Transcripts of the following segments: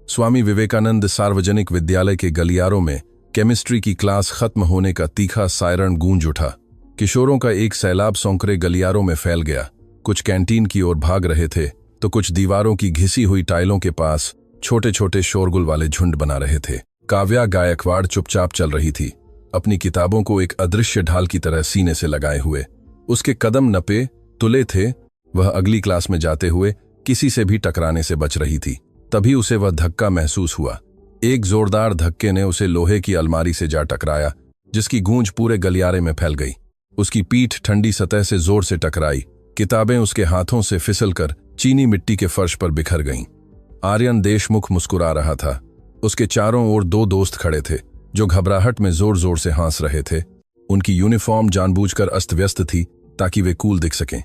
स्वामी विवेकानंद सार्वजनिक विद्यालय के गलियारों में केमिस्ट्री की क्लास खत्म होने का तीखा सायरन गूंज उठा। किशोरों का एक सैलाब सौंकरे गलियारों में फैल गया। कुछ कैंटीन की ओर भाग रहे थे तो कुछ दीवारों की घिसी हुई टाइलों के पास छोटे छोटे शोरगुल वाले झुंड बना रहे थे। काव्या गायकवाड़ चुपचाप चल रही थी, अपनी किताबों को एक अदृश्य ढाल की तरह सीने से लगाए हुए। उसके कदम नपे तुले थे। वह अगली क्लास में जाते हुए किसी से भी टकराने से बच रही थी। तभी उसे वह धक्का महसूस हुआ। एक जोरदार धक्के ने उसे लोहे की अलमारी से जा टकराया, जिसकी गूंज पूरे गलियारे में फैल गई। उसकी पीठ ठंडी सतह से जोर से टकराई। किताबें उसके हाथों से फिसलकर चीनी मिट्टी के फर्श पर बिखर गईं। आर्यन देशमुख मुस्कुरा रहा था। उसके चारों ओर दो दोस्त खड़े थे जो घबराहट में जोर जोर से हंस रहे थे। उनकी यूनिफॉर्म जानबूझकर अस्त व्यस्त थी ताकि वे कूल दिख सकें।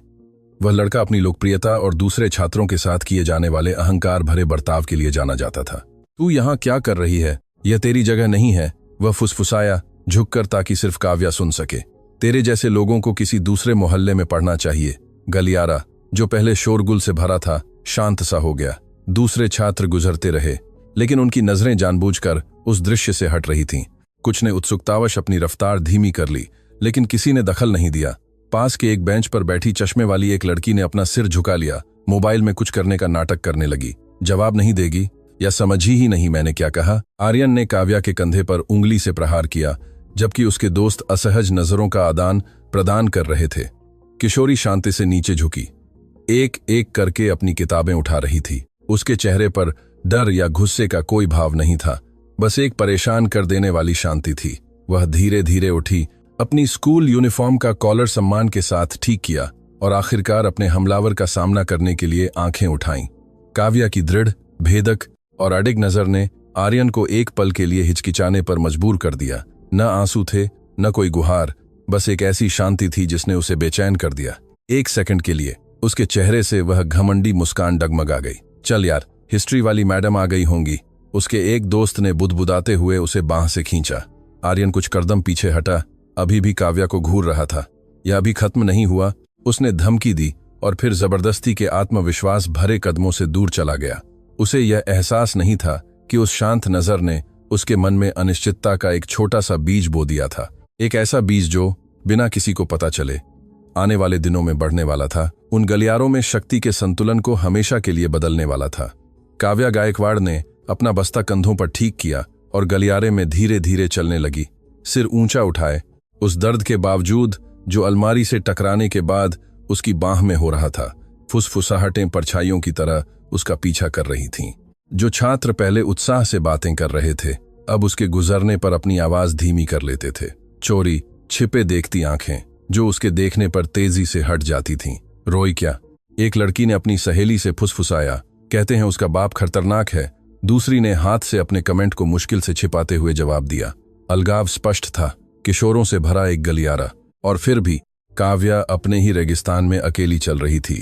वह लड़का अपनी लोकप्रियता और दूसरे छात्रों के साथ किए जाने वाले अहंकार भरे बर्ताव के लिए जाना जाता था। तू यहाँ क्या कर रही है? यह तेरी जगह नहीं है, वह फुसफुसाया झुककर ताकि सिर्फ काव्या सुन सके। तेरे जैसे लोगों को किसी दूसरे मोहल्ले में पढ़ना चाहिए। गलियारा, जो पहले शोरगुल से भरा था, शांत सा हो गया। दूसरे छात्र गुजरते रहे, लेकिन उनकी नजरें जानबूझकर उस दृश्य से हट रही थीं। कुछ ने उत्सुकतावश अपनी रफ्तार धीमी कर ली, लेकिन किसी ने दखल नहीं दिया। पास के एक बेंच पर बैठी चश्मे वाली एक लड़की ने अपना सिर झुका लिया। मोबाइल में कुछ करने का नाटक करने लगी। जवाब नहीं देगी या समझी ही नहीं मैंने क्या कहा? आर्यन ने काव्या के कंधे पर उंगली से प्रहार किया, जबकि उसके दोस्त असहज नजरों का आदान प्रदान कर रहे थे। किशोरी शांति से नीचे झुकी, एक एक करके अपनी किताबें उठा रही थी। उसके चेहरे पर डर या गुस्से का कोई भाव नहीं था, बस एक परेशान कर देने वाली शांति थी। वह धीरे धीरे उठी, अपनी स्कूल यूनिफॉर्म का कॉलर सम्मान के साथ ठीक किया और आखिरकार अपने हमलावर का सामना करने के लिए आंखें उठाईं। काव्या की दृढ़, भेदक और अडिग नजर ने आर्यन को एक पल के लिए हिचकिचाने पर मजबूर कर दिया। न आंसू थे, न कोई गुहार, बस एक ऐसी शांति थी जिसने उसे बेचैन कर दिया। एक सेकंड के लिए उसके चेहरे से वह घमंडी मुस्कान डगमगा गई। चल यार, हिस्ट्री वाली मैडम आ गई होंगी, उसके एक दोस्त ने बुदबुदाते हुए उसे बांह से खींचा। आर्यन कुछ कदम पीछे हटा, अभी भी काव्या को घूर रहा था। यह अभी खत्म नहीं हुआ। उसने धमकी दी और फिर जबरदस्ती के आत्मविश्वास भरे कदमों से दूर चला गया। उसे यह एहसास नहीं था कि उस शांत नजर ने उसके मन में अनिश्चितता का एक छोटा सा बीज बो दिया था। एक ऐसा बीज जो बिना किसी को पता चले आने वाले दिनों में बढ़ने वाला था। उन गलियारों में शक्ति के संतुलन को हमेशा के लिए बदलने वाला था। काव्या गायकवाड़ ने अपना बस्ता कंधों पर ठीक किया और गलियारे में धीरे धीरे चलने लगी, सिर ऊंचा उठाए, उस दर्द के बावजूद जो अलमारी से टकराने के बाद उसकी बांह में हो रहा था। फुसफुसाहटें परछाइयों की तरह उसका पीछा कर रही थीं। जो छात्र पहले उत्साह से बातें कर रहे थे, अब उसके गुजरने पर अपनी आवाज धीमी कर लेते थे। चोरी छिपे देखती आंखें जो उसके देखने पर तेजी से हट जाती थीं। रोई क्या? एक लड़की ने अपनी सहेली से फुसफुसाया, कहते हैं उसका बाप खतरनाक है। दूसरी ने हाथ से अपने कमेंट को मुश्किल से छिपाते हुए जवाब दिया। अलगाव स्पष्ट था, किशोरों से भरा एक गलियारा, और फिर भी काव्या अपने ही रेगिस्तान में अकेली चल रही थी।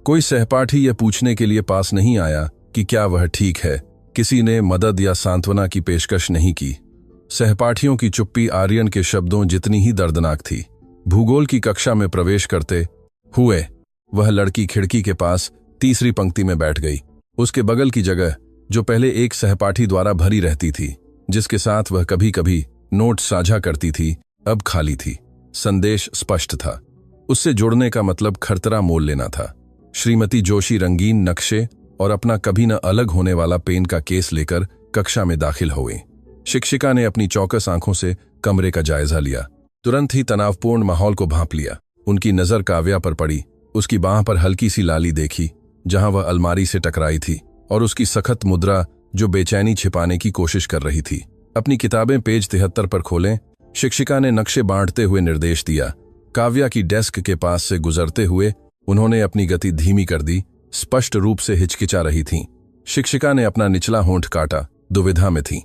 कोई सहपाठी यह पूछने के लिए पास नहीं आया कि क्या वह ठीक है। किसी ने मदद या सांत्वना की पेशकश नहीं की। सहपाठियों की चुप्पी आर्यन के शब्दों जितनी ही दर्दनाक थी। भूगोल की कक्षा में प्रवेश करते हुए वह लड़की खिड़की के पास तीसरी पंक्ति में बैठ गई। उसके बगल की जगह, जो पहले एक सहपाठी द्वारा भरी रहती थी, जिसके साथ वह कभी कभी नोट साझा करती थी, अब खाली थी। संदेश स्पष्ट था, उससे जुड़ने का मतलब खतरा मोल लेना था। श्रीमती जोशी रंगीन नक्शे और अपना कभी न अलग होने वाला पेन का केस लेकर कक्षा में दाखिल हो गई। शिक्षिका ने अपनी चौकस आंखों से कमरे का जायजा लिया, तुरंत ही तनावपूर्ण माहौल को भांप लिया। उनकी नजर काव्या पर पड़ी। उसकी बांह पर हल्की सी लाली देखी जहां वह अलमारी से टकराई थी, और उसकी सख्त मुद्रा जो बेचैनी छिपाने की कोशिश कर रही थी। अपनी किताबें पेज 73 पर खोलें, शिक्षिका ने नक्शे बांटते हुए निर्देश दिया। काव्या की डेस्क के पास से गुजरते हुए उन्होंने अपनी गति धीमी कर दी। स्पष्ट रूप से हिचकिचा रही थीं। शिक्षिका ने अपना निचला होंठ काटा, दुविधा में थीं।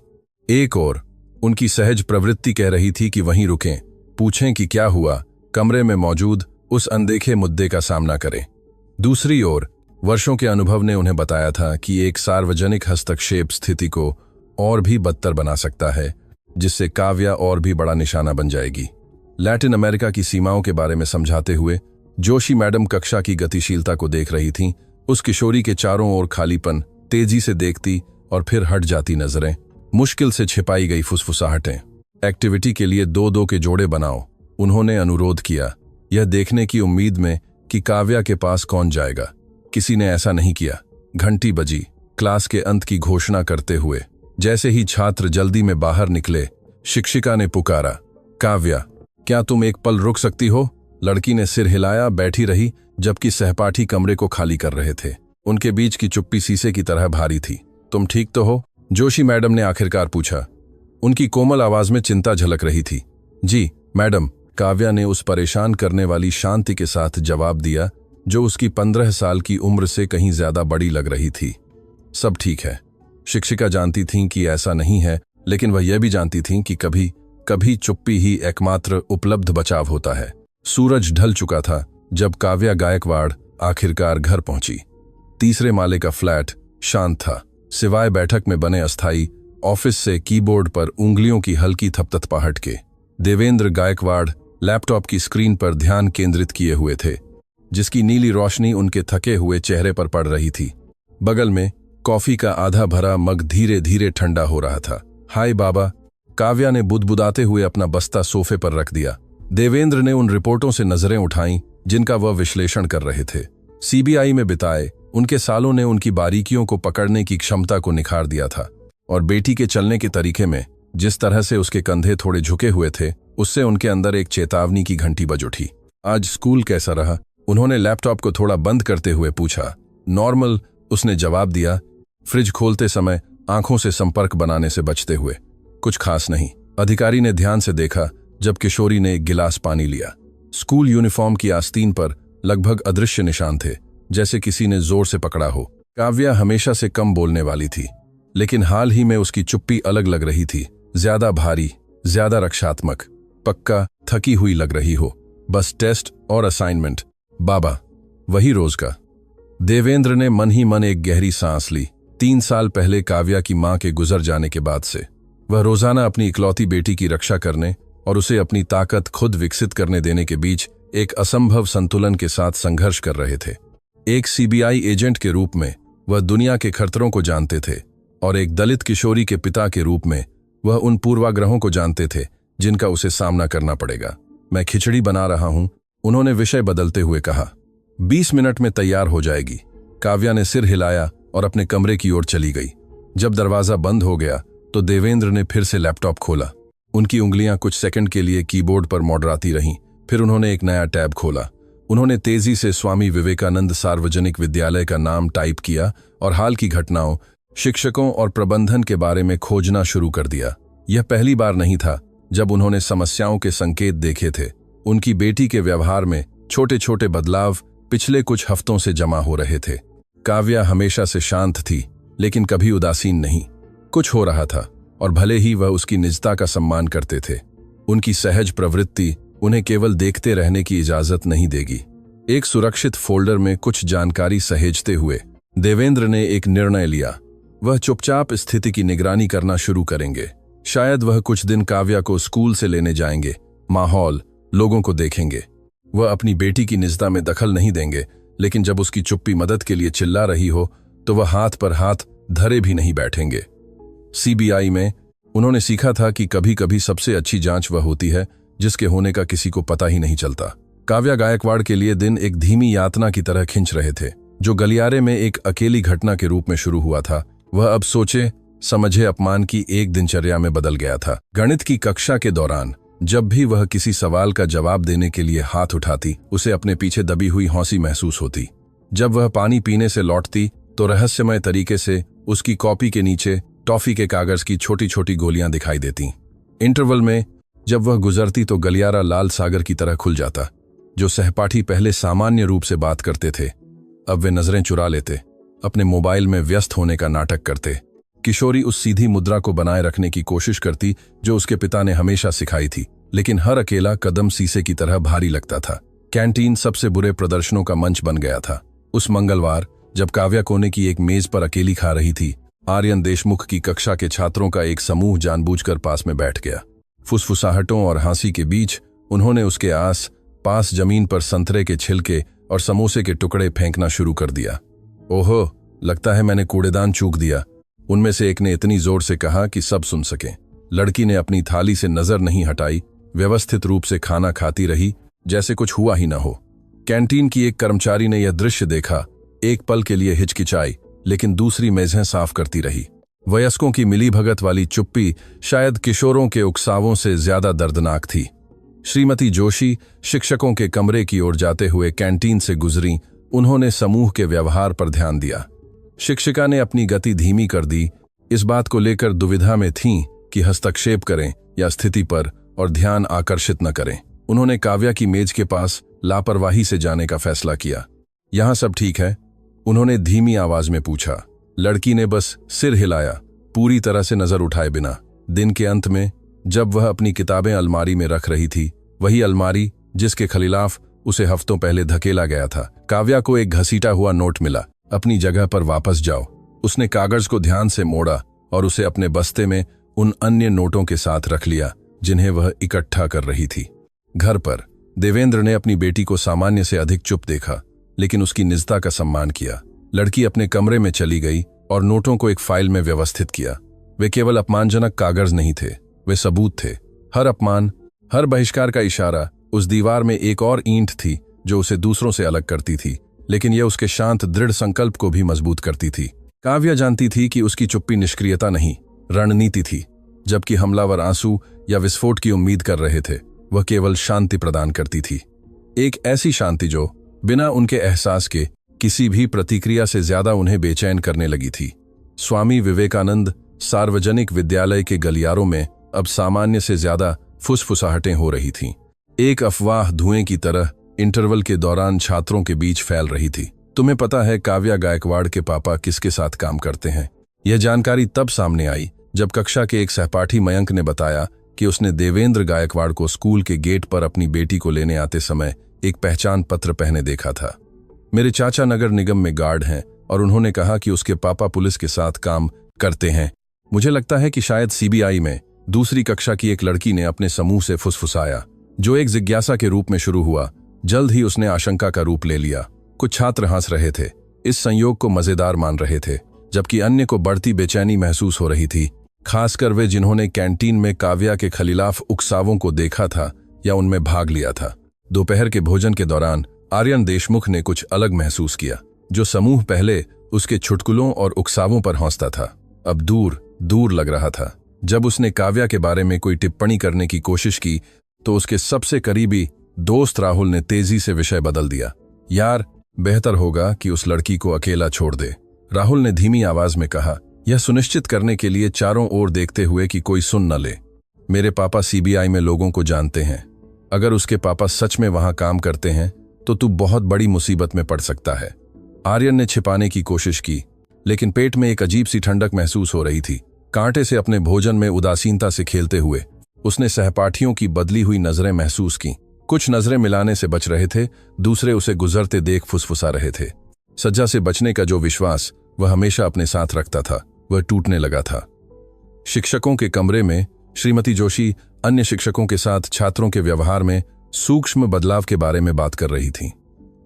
एक ओर उनकी सहज प्रवृत्ति कह रही थी कि वहीं रुकें, पूछें कि क्या हुआ, कमरे में मौजूद उस अनदेखे मुद्दे का सामना करें। दूसरी ओर वर्षों के अनुभव ने उन्हें बताया था कि एक सार्वजनिक हस्तक्षेप स्थिति को और भी बदतर बना सकता है, जिससे काव्या और भी बड़ा निशाना बन जाएगी। लैटिन अमेरिका की सीमाओं के बारे में समझाते हुए जोशी मैडम कक्षा की गतिशीलता को देख रही थीं। उस किशोरी के चारों ओर खालीपन तेजी से देखती और फिर हट जाती नजरें, मुश्किल से छिपाई गई फुसफुसाहटें। एक्टिविटी के लिए 2-2 के जोड़े बनाओ, उन्होंने अनुरोध किया, यह देखने की उम्मीद में कि काव्या के पास कौन जाएगा। किसी ने ऐसा नहीं किया। घंटी बजी, क्लास के अंत की घोषणा करते हुए। जैसे ही छात्र जल्दी में बाहर निकले, शिक्षिका ने पुकारा, काव्या, क्या तुम एक पल रुक सकती हो? लड़की ने सिर हिलाया, बैठी रही, जबकि सहपाठी कमरे को खाली कर रहे थे। उनके बीच की चुप्पी शीशे की तरह भारी थी। तुम ठीक तो हो? जोशी मैडम ने आखिरकार पूछा। उनकी कोमल आवाज में चिंता झलक रही थी। जी मैडम, काव्या ने उस परेशान करने वाली शांति के साथ जवाब दिया जो उसकी 15 साल की उम्र से कहीं ज्यादा बड़ी लग रही थी। सब ठीक है। शिक्षिका जानती थीं कि ऐसा नहीं है, लेकिन वह यह भी जानती थीं कि कभी कभी चुप्पी ही एकमात्र उपलब्ध बचाव होता है। सूरज ढल चुका था जब काव्या गायकवाड़ आखिरकार घर पहुंची। 3रे माले का फ्लैट शांत था, सिवाय बैठक में बने अस्थाई ऑफिस से कीबोर्ड पर उंगलियों की हल्की थपथपाहट के। देवेंद्र गायकवाड़ लैपटॉप की स्क्रीन पर ध्यान केंद्रित किए हुए थे, जिसकी नीली रोशनी उनके थके हुए चेहरे पर पड़ रही थी। बगल में कॉफी का आधा भरा मग धीरे धीरे ठंडा हो रहा था। हाय बाबा, काव्या ने बुदबुदाते हुए अपना बस्ता सोफे पर रख दिया। देवेंद्र ने उन रिपोर्टों से नजरें उठाईं जिनका वह विश्लेषण कर रहे थे। सीबीआई में बिताए उनके सालों ने उनकी बारीकियों को पकड़ने की क्षमता को निखार दिया था, और बेटी के चलने के तरीके में जिस तरह से उसके कंधे थोड़े झुके हुए थे, उससे उनके अंदर एक चेतावनी की घंटी बज उठी। आज स्कूल कैसा रहा? उन्होंने लैपटॉप को थोड़ा बंद करते हुए पूछा। नॉर्मल, उसने जवाब दिया, फ्रिज खोलते समय आंखों से संपर्क बनाने से बचते हुए। कुछ खास नहीं। अधिकारी ने ध्यान से देखा जब किशोरी ने एक गिलास पानी लिया। स्कूल यूनिफॉर्म की आस्तीन पर लगभग अदृश्य निशान थे, जैसे किसी ने जोर से पकड़ा हो। काव्या हमेशा से कम बोलने वाली थी, लेकिन हाल ही में उसकी चुप्पी अलग लग रही थी, ज्यादा भारी, ज्यादा रक्षात्मक, पक्का थकी हुई लग रही हो। बस टेस्ट और असाइनमेंट, बाबा, वही रोज का। देवेंद्र ने मन ही मन एक गहरी सांस ली। 3 साल पहले काव्या की मां के गुजर जाने के बाद से वह रोजाना अपनी इकलौती बेटी की रक्षा करने और उसे अपनी ताकत खुद विकसित करने देने के बीच एक असंभव संतुलन के साथ संघर्ष कर रहे थे। एक सीबीआई एजेंट के रूप में वह दुनिया के खतरों को जानते थे, और एक दलित किशोरी के पिता के रूप में वह उन पूर्वाग्रहों को जानते थे जिनका उसे सामना करना पड़ेगा। मैं खिचड़ी बना रहा हूं, उन्होंने विषय बदलते हुए कहा। 20 मिनट में तैयार हो जाएगी। काव्या ने सिर हिलाया और अपने कमरे की ओर चली गई। जब दरवाजा बंद हो गया तो देवेंद्र ने फिर से लैपटॉप खोला। उनकी उंगलियां कुछ सेकंड के लिए कीबोर्ड पर मौडराती रहीं। फिर उन्होंने एक नया टैब खोला। उन्होंने तेजी से स्वामी विवेकानंद सार्वजनिक विद्यालय का नाम टाइप किया और हाल की घटनाओं, शिक्षकों और प्रबंधन के बारे में खोजना शुरू कर दिया। यह पहली बार नहीं था जब उन्होंने समस्याओं के संकेत देखे थे। उनकी बेटी के व्यवहार में छोटे छोटे बदलाव पिछले कुछ हफ्तों से जमा हो रहे थे। काव्या हमेशा से शांत थी, लेकिन कभी उदासीन नहीं। कुछ हो रहा था, और भले ही वह उसकी निजता का सम्मान करते थे, उनकी सहज प्रवृत्ति उन्हें केवल देखते रहने की इजाजत नहीं देगी। एक सुरक्षित फोल्डर में कुछ जानकारी सहेजते हुए देवेंद्र ने एक निर्णय लिया। वह चुपचाप स्थिति की निगरानी करना शुरू करेंगे। शायद वह कुछ दिन काव्या को स्कूल से लेने जाएंगे, माहौल, लोगों को देखेंगे। वह अपनी बेटी की निजता में दखल नहीं देंगे, लेकिन जब उसकी चुप्पी मदद के लिए चिल्ला रही हो तो वह हाथ पर हाथ धरे भी नहीं बैठेंगे। सीबीआई में उन्होंने सीखा था कि कभी कभी सबसे अच्छी जांच वह होती है जिसके होने का किसी को पता ही नहीं चलता। काव्या गायकवाड़ के लिए दिन एक धीमी यातना की तरह खिंच रहे थे। जो गलियारे में एक अकेली घटना के रूप में शुरू हुआ था, वह अब सोचे समझे अपमान की एक दिनचर्या में बदल गया था। गणित की कक्षा के दौरान जब भी वह किसी सवाल का जवाब देने के लिए हाथ उठाती, उसे अपने पीछे दबी हुई हौंसी महसूस होती। जब वह पानी पीने से लौटती तो रहस्यमय तरीके से उसकी कॉपी के नीचे टॉफी के कागज की छोटी छोटी गोलियां दिखाई देती। इंटरवल में जब वह गुजरती तो गलियारा लाल सागर की तरह खुल जाता। जो सहपाठी पहले सामान्य रूप से बात करते थे, अब वे नजरें चुरा लेते, अपने मोबाइल में व्यस्त होने का नाटक करते। किशोरी उस सीधी मुद्रा को बनाए रखने की कोशिश करती जो उसके पिता ने हमेशा सिखाई थी, लेकिन हर अकेला कदम शीशे की तरह भारी लगता था। कैंटीन सबसे बुरे प्रदर्शनों का मंच बन गया था। उस मंगलवार जब काव्या कोने की एक मेज पर अकेली खा रही थी, आर्यन देशमुख की कक्षा के छात्रों का एक समूह जानबूझकर पास में बैठ गया। फुसफुसाहटों और हंसी के बीच उन्होंने उसके आस पास जमीन पर संतरे के छिलके और समोसे के टुकड़े फेंकना शुरू कर दिया। ओहो, लगता है मैंने कूड़ेदान चूक दिया। उनमें से एक ने इतनी जोर से कहा कि सब सुन सकें। लड़की ने अपनी थाली से नजर नहीं हटाई, व्यवस्थित रूप से खाना खाती रही जैसे कुछ हुआ ही न हो। कैंटीन की एक कर्मचारी ने यह दृश्य देखा, एक पल के लिए हिचकिचाई, लेकिन दूसरी मेजें साफ करती रही। वयस्कों की मिलीभगत वाली चुप्पी शायद किशोरों के उकसावों से ज्यादा दर्दनाक थी। श्रीमती जोशी शिक्षकों के कमरे की ओर जाते हुए कैंटीन से गुजरी। उन्होंने समूह के व्यवहार पर ध्यान दिया। शिक्षिका ने अपनी गति धीमी कर दी, इस बात को लेकर दुविधा में थीं कि हस्तक्षेप करें या स्थिति पर और ध्यान आकर्षित न करें। उन्होंने काव्या की मेज के पास लापरवाही से जाने का फैसला किया। यहां सब ठीक है? उन्होंने धीमी आवाज में पूछा। लड़की ने बस सिर हिलाया, पूरी तरह से नजर उठाए बिना। दिन के अंत में जब वह अपनी किताबें अलमारी में रख रही थी, वही अलमारी जिसके खिलाफ उसे हफ्तों पहले धकेला गया था, काव्या को एक घसीटा हुआ नोट मिला। अपनी जगह पर वापस जाओ। उसने कागज को ध्यान से मोड़ा और उसे अपने बस्ते में उन अन्य नोटों के साथ रख लिया जिन्हें वह इकट्ठा कर रही थी। घर पर देवेंद्र ने अपनी बेटी को सामान्य से अधिक चुप देखा, लेकिन उसकी निजता का सम्मान किया। लड़की अपने कमरे में चली गई और नोटों को एक फाइल में व्यवस्थित किया। वे केवल अपमानजनक कागज नहीं थे, वे सबूत थे। हर अपमान, हर बहिष्कार का इशारा। उस दीवार में एक और ईंट थी जो उसे दूसरों से अलग करती थी, लेकिन यह उसके शांत दृढ़ संकल्प को भी मजबूत करती थी। काव्या जानती थी कि उसकी चुप्पी निष्क्रियता नहीं, रणनीति थी। जबकि हमलावर आंसू या विस्फोट की उम्मीद कर रहे थे, वह केवल शांति प्रदान करती थी। एक ऐसी शांति जो बिना उनके एहसास के किसी भी प्रतिक्रिया से ज्यादा उन्हें बेचैन करने लगी थी। स्वामी विवेकानंद सार्वजनिक विद्यालय के गलियारों में अब सामान्य से ज्यादा फुसफुसाहटें हो रही थीं। एक अफवाह धुएं की तरह इंटरवल के दौरान छात्रों के बीच फैल रही थी। तुम्हें पता है काव्या गायकवाड़ के पापा किसके साथ काम करते हैं? यह जानकारी तब सामने आई जब कक्षा के एक सहपाठी मयंक ने बताया कि उसने देवेंद्र गायकवाड़ को स्कूल के गेट पर अपनी बेटी को लेने आते समय एक पहचान पत्र पहने देखा था। मेरे चाचा नगर निगम में गार्ड हैं और उन्होंने कहा कि उसके पापा पुलिस के साथ काम करते हैं। मुझे लगता है कि शायद सीबीआई में दूसरी कक्षा की एक लड़की ने अपने समूह से फुसफुसाया, जो एक जिज्ञासा के रूप में शुरू हुआ, जल्द ही उसने आशंका का रूप ले लिया। कुछ छात्र हंस रहे थे, इस संयोग को मजेदार मान रहे थे, जबकि अन्य को बढ़ती बेचैनी महसूस हो रही थी, खासकर वे जिन्होंने कैंटीन में काव्या के खिलाफ उकसावों को देखा था या उनमें भाग लिया था। दोपहर के भोजन के दौरान आर्यन देशमुख ने कुछ अलग महसूस किया। जो समूह पहले उसके चुटकुलों और उकसावों पर हंसता था, अब दूर दूर लग रहा था। जब उसने काव्या के बारे में कोई टिप्पणी करने की कोशिश की तो उसके सबसे करीबी दोस्त राहुल ने तेजी से विषय बदल दिया। यार, बेहतर होगा कि उस लड़की को अकेला छोड़ दे, राहुल ने धीमी आवाज में कहा, यह सुनिश्चित करने के लिए चारों ओर देखते हुए कि कोई सुन न ले। मेरे पापा सीबीआई में लोगों को जानते हैं। अगर उसके पापा सच में वहां काम करते हैं तो तू बहुत बड़ी मुसीबत में पड़ सकता है। आर्यन ने छिपाने की कोशिश की, लेकिन पेट में एक अजीब सी ठंडक महसूस हो रही थी। कांटे से अपने भोजन में उदासीनता से खेलते हुए उसने सहपाठियों की बदली हुई नजरें महसूस की। कुछ नजरें मिलाने से बच रहे थे, दूसरे उसे गुजरते देख फुसफुसा रहे थे। सज्जा से बचने का जो विश्वास वह हमेशा अपने साथ रखता था, वह टूटने लगा था। शिक्षकों के कमरे में श्रीमती जोशी अन्य शिक्षकों के साथ छात्रों के व्यवहार में सूक्ष्म बदलाव के बारे में बात कर रही थीं।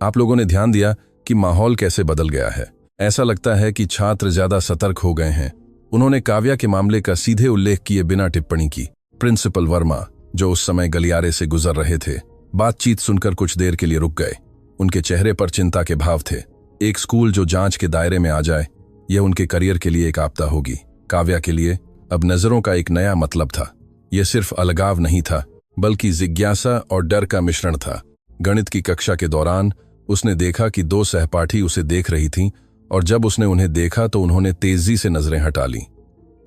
आप लोगों ने ध्यान दिया कि माहौल कैसे बदल गया है? ऐसा लगता है कि छात्र ज्यादा सतर्क हो गए हैं। उन्होंने काव्या के मामले का सीधे उल्लेख किए बिना टिप्पणी की। प्रिंसिपल वर्मा, जो उस समय गलियारे से गुजर रहे थे, बातचीत सुनकर कुछ देर के लिए रुक गए। उनके चेहरे पर चिंता के भाव थे। एक स्कूल जो जांच के दायरे में आ जाए, यह उनके करियर के लिए एक आपदा होगी। काव्या के लिए अब नजरों का एक नया मतलब था। यह सिर्फ अलगाव नहीं था, बल्कि जिज्ञासा और डर का मिश्रण था। गणित की कक्षा के दौरान उसने देखा कि दो सहपाठी उसे देख रही थीं, और जब उसने उन्हें देखा तो उन्होंने तेजी से नजरें हटा लीं।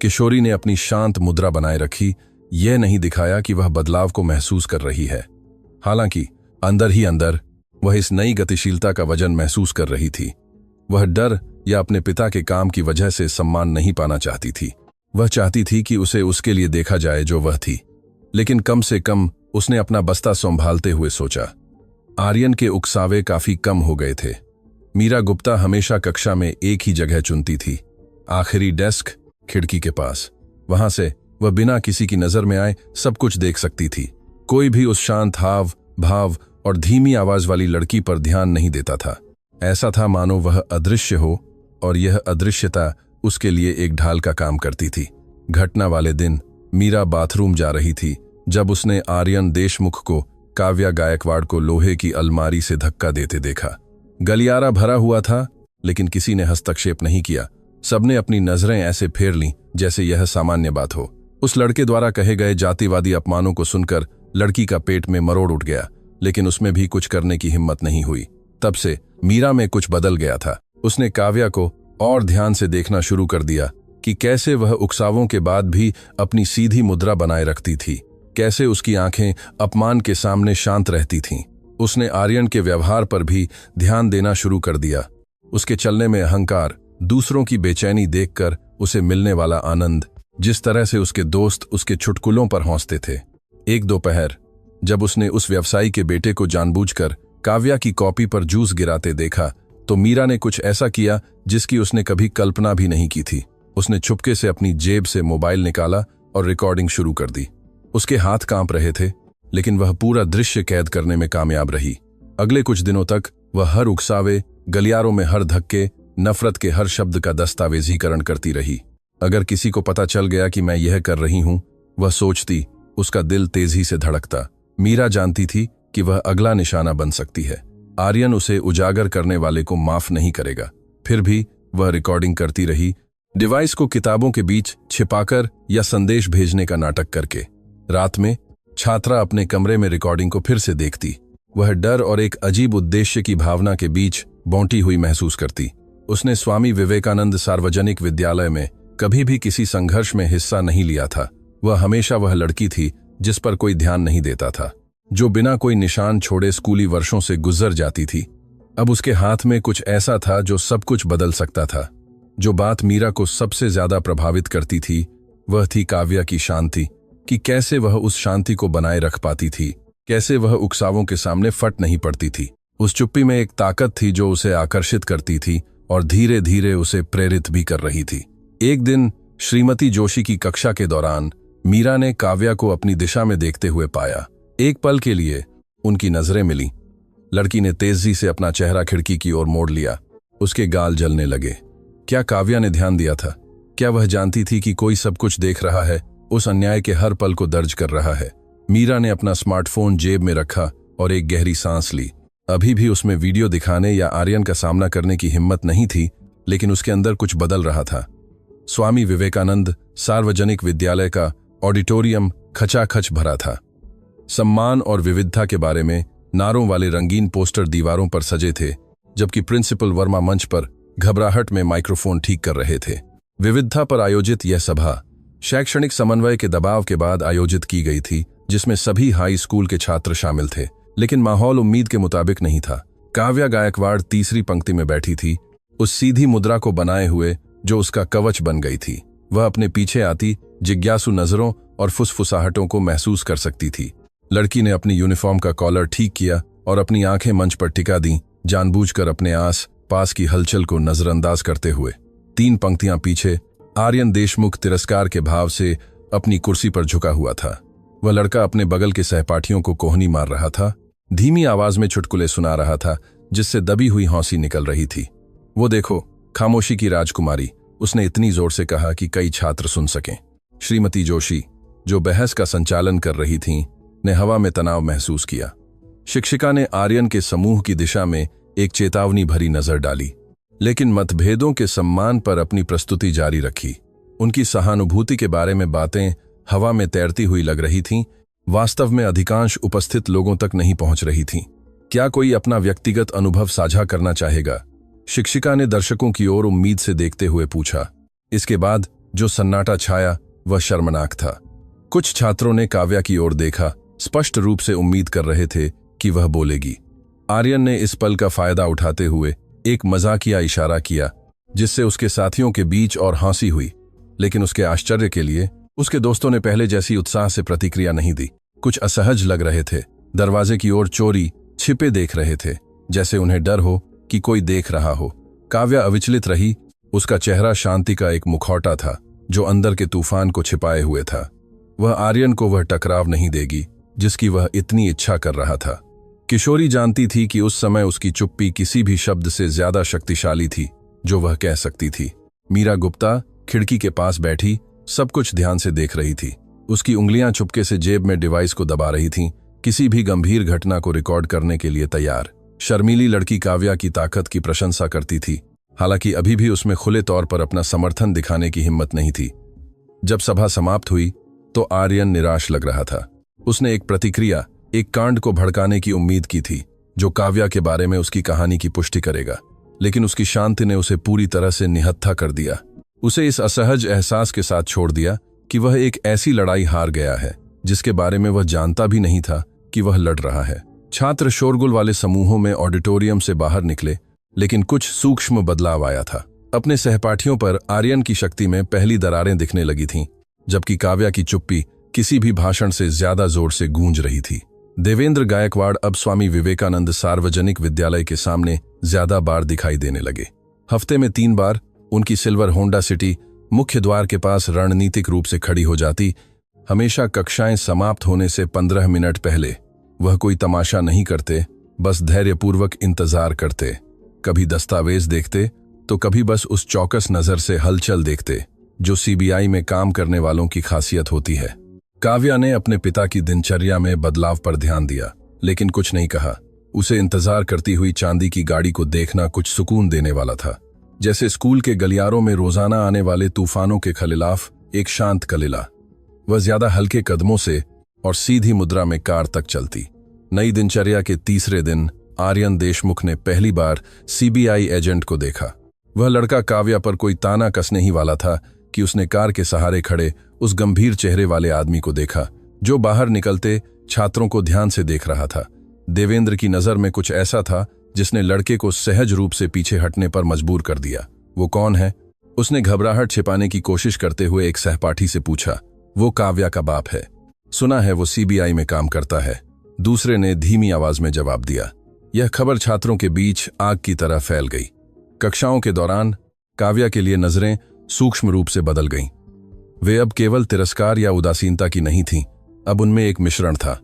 किशोरी ने अपनी शांत मुद्रा बनाए रखी, यह नहीं दिखाया कि वह बदलाव को महसूस कर रही है। हालांकि अंदर ही अंदर वह इस नई गतिशीलता का वजन महसूस कर रही थी। वह डर या अपने पिता के काम की वजह से सम्मान नहीं पाना चाहती थी। वह चाहती थी कि उसे उसके लिए देखा जाए जो वह थी। लेकिन कम से कम उसने अपना बस्ता संभालते हुए सोचा। आर्यन के उकसावे काफी कम हो गए थे। मीरा गुप्ता हमेशा कक्षा में एक ही जगह चुनती थी, आखिरी डेस्क, खिड़की के पास। वहां से वह बिना किसी की नजर में आए सब कुछ देख सकती थी। कोई भी उस शांत हाव भाव और धीमी आवाज वाली लड़की पर ध्यान नहीं देता था। ऐसा था मानो वह अदृश्य हो और यह अदृश्यता उसके लिए एक ढाल का काम करती थी। घटना वाले दिन मीरा बाथरूम जा रही थी जब उसने आर्यन देशमुख को काव्या गायकवाड़ को लोहे की अलमारी से धक्का देते देखा। गलियारा भरा हुआ था, लेकिन किसी ने हस्तक्षेप नहीं किया। सबने अपनी नजरें ऐसे फेर लीं जैसे यह सामान्य बात हो। उस लड़के द्वारा कहे गए जातिवादी अपमानों को सुनकर लड़की का पेट में मरोड़ उठ गया, लेकिन उसमें भी कुछ करने की हिम्मत नहीं हुई। तब से मीरा में कुछ बदल गया था। उसने काव्या को और ध्यान से देखना शुरू कर दिया कि कैसे वह उकसावों के बाद भी अपनी सीधी मुद्रा बनाए रखती थी, कैसे उसकी आंखें अपमान के सामने शांत रहती थीं। उसने आर्यन के व्यवहार पर भी ध्यान देना शुरू कर दिया। उसके चलने में अहंकार, दूसरों की बेचैनी देखकर उसे मिलने वाला आनंद, जिस तरह से उसके दोस्त उसके चुटकुलों पर हंसते थे। एक दोपहर जब उसने उस व्यवसायी के बेटे को जानबूझकर काव्या की कॉपी पर जूस गिराते देखा, तो मीरा ने कुछ ऐसा किया जिसकी उसने कभी कल्पना भी नहीं की थी। उसने चुपके से अपनी जेब से मोबाइल निकाला और रिकॉर्डिंग शुरू कर दी। उसके हाथ कांप रहे थे, लेकिन वह पूरा दृश्य कैद करने में कामयाब रही। अगले कुछ दिनों तक वह हर उकसावे, गलियारों में हर धक्के, नफरत के हर शब्द का दस्तावेजीकरण करती रही। अगर किसी को पता चल गया कि मैं यह कर रही हूं, वह सोचती, उसका दिल तेजी से धड़कता। मीरा जानती थी कि वह अगला निशाना बन सकती है। आर्यन उसे उजागर करने वाले को माफ नहीं करेगा। फिर भी वह रिकॉर्डिंग करती रही, डिवाइस को किताबों के बीच छिपाकर या संदेश भेजने का नाटक करके। रात में छात्रा अपने कमरे में रिकॉर्डिंग को फिर से देखती। वह डर और एक अजीब उद्देश्य की भावना के बीच बौंटी हुई महसूस करती। उसने स्वामी विवेकानंद सार्वजनिक विद्यालय में कभी भी किसी संघर्ष में हिस्सा नहीं लिया था। वह हमेशा वह लड़की थी जिस पर कोई ध्यान नहीं देता था, जो बिना कोई निशान छोड़े स्कूली वर्षों से गुजर जाती थी। अब उसके हाथ में कुछ ऐसा था जो सब कुछ बदल सकता था। जो बात मीरा को सबसे ज्यादा प्रभावित करती थी वह थी काव्या की शांति, कि कैसे वह उस शांति को बनाए रख पाती थी, कैसे वह उकसावों के सामने फट नहीं पड़ती थी। उस चुप्पी में एक ताकत थी जो उसे आकर्षित करती थी और धीरे धीरे उसे प्रेरित भी कर रही थी। एक दिन श्रीमती जोशी की कक्षा के दौरान मीरा ने काव्या को अपनी दिशा में देखते हुए पाया। एक पल के लिए उनकी नजरें मिलीं। लड़की ने तेजी से अपना चेहरा खिड़की की ओर मोड़ लिया। उसके गाल जलने लगे। क्या काव्या ने ध्यान दिया था? क्या वह जानती थी कि कोई सब कुछ देख रहा है, उस अन्याय के हर पल को दर्ज कर रहा है? मीरा ने अपना स्मार्टफोन जेब में रखा और एक गहरी सांस ली। अभी भी उसमें वीडियो दिखाने या आर्यन का सामना करने की हिम्मत नहीं थी, लेकिन उसके अंदर कुछ बदल रहा था। स्वामी विवेकानंद सार्वजनिक विद्यालय का ऑडिटोरियम खचाखच भरा था। सम्मान और विविधता के बारे में नारों वाले रंगीन पोस्टर दीवारों पर सजे थे, जबकि प्रिंसिपल वर्मा मंच पर घबराहट में माइक्रोफोन ठीक कर रहे थे। विविधता पर आयोजित यह सभा शैक्षणिक समन्वय के दबाव के बाद आयोजित की गई थी, जिसमें सभी हाई स्कूल के छात्र शामिल थे, लेकिन माहौल उम्मीद के मुताबिक नहीं था। काव्या गायकवाड़ तीसरी पंक्ति में बैठी थी, उस सीधी मुद्रा को बनाए हुए जो उसका कवच बन गई थी। वह अपने पीछे आती जिज्ञासु नजरों और फुसफुसाहटों को महसूस कर सकती थी। लड़की ने अपनी यूनिफॉर्म का कॉलर ठीक किया और अपनी आंखें मंच पर टिका दी, जानबूझकर अपने आस पास की हलचल को नजरअंदाज करते हुए। 3 पंक्तियां पीछे आर्यन देशमुख तिरस्कार के भाव से अपनी कुर्सी पर झुका हुआ था। वह लड़का अपने बगल के सहपाठियों को कोहनी मार रहा था, धीमी आवाज में चुटकुले सुना रहा था, जिससे दबी हुई हंसी निकल रही थी। वो देखो, खामोशी की राजकुमारी, उसने इतनी जोर से कहा कि कई छात्र सुन सकें। श्रीमती जोशी, जो बहस का संचालन कर रही थीं, ने हवा में तनाव महसूस किया। शिक्षिका ने आर्यन के समूह की दिशा में एक चेतावनी भरी नजर डाली, लेकिन मतभेदों के सम्मान पर अपनी प्रस्तुति जारी रखी। उनकी सहानुभूति के बारे में बातें हवा में तैरती हुई लग रही थीं, वास्तव में अधिकांश उपस्थित लोगों तक नहीं पहुंच रही थीं। क्या कोई अपना व्यक्तिगत अनुभव साझा करना चाहेगा? शिक्षिका ने दर्शकों की ओर उम्मीद से देखते हुए पूछा। इसके बाद जो सन्नाटा छाया वह शर्मनाक था। कुछ छात्रों ने काव्या की ओर देखा, स्पष्ट रूप से उम्मीद कर रहे थे कि वह बोलेगी। आर्यन ने इस पल का फायदा उठाते हुए एक मजाकिया इशारा किया, जिससे उसके साथियों के बीच और हंसी हुई, लेकिन उसके आश्चर्य के लिए उसके दोस्तों ने पहले जैसी उत्साह से प्रतिक्रिया नहीं दी। कुछ असहज लग रहे थे, दरवाजे की ओर चोरी छिपे देख रहे थे, जैसे उन्हें डर हो कि कोई देख रहा हो। काव्या अविचलित रही, उसका चेहरा शांति का एक मुखौटा था जो अंदर के तूफान को छिपाए हुए था। वह आर्यन को वह टकराव नहीं देगी जिसकी वह इतनी इच्छा कर रहा था। किशोरी जानती थी कि उस समय उसकी चुप्पी किसी भी शब्द से ज्यादा शक्तिशाली थी जो वह कह सकती थी। मीरा गुप्ता खिड़की के पास बैठी सब कुछ ध्यान से देख रही थी। उसकी उंगलियां चुपके से जेब में डिवाइस को दबा रही थीं, किसी भी गंभीर घटना को रिकॉर्ड करने के लिए तैयार। शर्मीली लड़की काव्या की ताकत की प्रशंसा करती थी, हालांकि अभी भी उसमें खुले तौर पर अपना समर्थन दिखाने की हिम्मत नहीं थी। जब सभा समाप्त हुई तो आर्यन निराश लग रहा था। उसने एक प्रतिक्रिया, एक कांड को भड़काने की उम्मीद की थी जो काव्या के बारे में उसकी कहानी की पुष्टि करेगा, लेकिन उसकी शांति ने उसे पूरी तरह से निहत्था कर दिया। उसे इस असहज एहसास के साथ छोड़ दिया कि वह एक ऐसी लड़ाई हार गया है जिसके बारे में वह जानता भी नहीं था कि वह लड़ रहा है। छात्र शोरगुल वाले समूहों में ऑडिटोरियम से बाहर निकले, लेकिन कुछ सूक्ष्म बदलाव आया था। अपने सहपाठियों पर आर्यन की शक्ति में पहली दरारें दिखने लगी थीं, जबकि काव्या की चुप्पी किसी भी भाषण से ज्यादा जोर से गूंज रही थी। देवेंद्र गायकवाड़ अब स्वामी विवेकानंद सार्वजनिक विद्यालय के सामने ज्यादा बार दिखाई देने लगे। हफ्ते में 3 बार उनकी सिल्वर होंडा सिटी मुख्य द्वार के पास रणनीतिक रूप से खड़ी हो जाती। हमेशा कक्षाएं समाप्त होने से 15 मिनट पहले वह कोई तमाशा नहीं करते, बस धैर्यपूर्वक इंतजार करते। कभी दस्तावेज देखते तो कभी बस उस चौकस नजर से हलचल देखते जो सीबीआई में काम करने वालों की खासियत होती है। काव्या ने अपने पिता की दिनचर्या में बदलाव पर ध्यान दिया, लेकिन कुछ नहीं कहा। उसे इंतजार करती हुई चांदी की गाड़ी को देखना कुछ सुकून देने वाला था, जैसे स्कूल के गलियारों में रोजाना आने वाले तूफानों के खिलाफ एक शांत कलिला। वह ज्यादा हल्के कदमों से और सीधी मुद्रा में कार तक चलती। नई दिनचर्या के तीसरे दिन आर्यन देशमुख ने पहली बार सीबीआई एजेंट को देखा। वह लड़का काव्या पर कोई ताना कसने ही वाला था कि उसने कार के सहारे खड़े उस गंभीर चेहरे वाले आदमी को देखा जो बाहर निकलते छात्रों को ध्यान से देख रहा था। देवेंद्र की नजर में कुछ ऐसा था जिसने लड़के को सहज रूप से पीछे हटने पर मजबूर कर दिया। वो कौन है? उसने घबराहट छिपाने की कोशिश करते हुए एक सहपाठी से पूछा। वो काव्या का बाप है। सुना है वो सीबीआई में काम करता है, दूसरे ने धीमी आवाज में जवाब दिया। यह खबर छात्रों के बीच आग की तरह फैल गई। कक्षाओं के दौरान काव्या के लिए नजरें सूक्ष्म रूप से बदल गईं। वे अब केवल तिरस्कार या उदासीनता की नहीं थीं, अब उनमें एक मिश्रण था।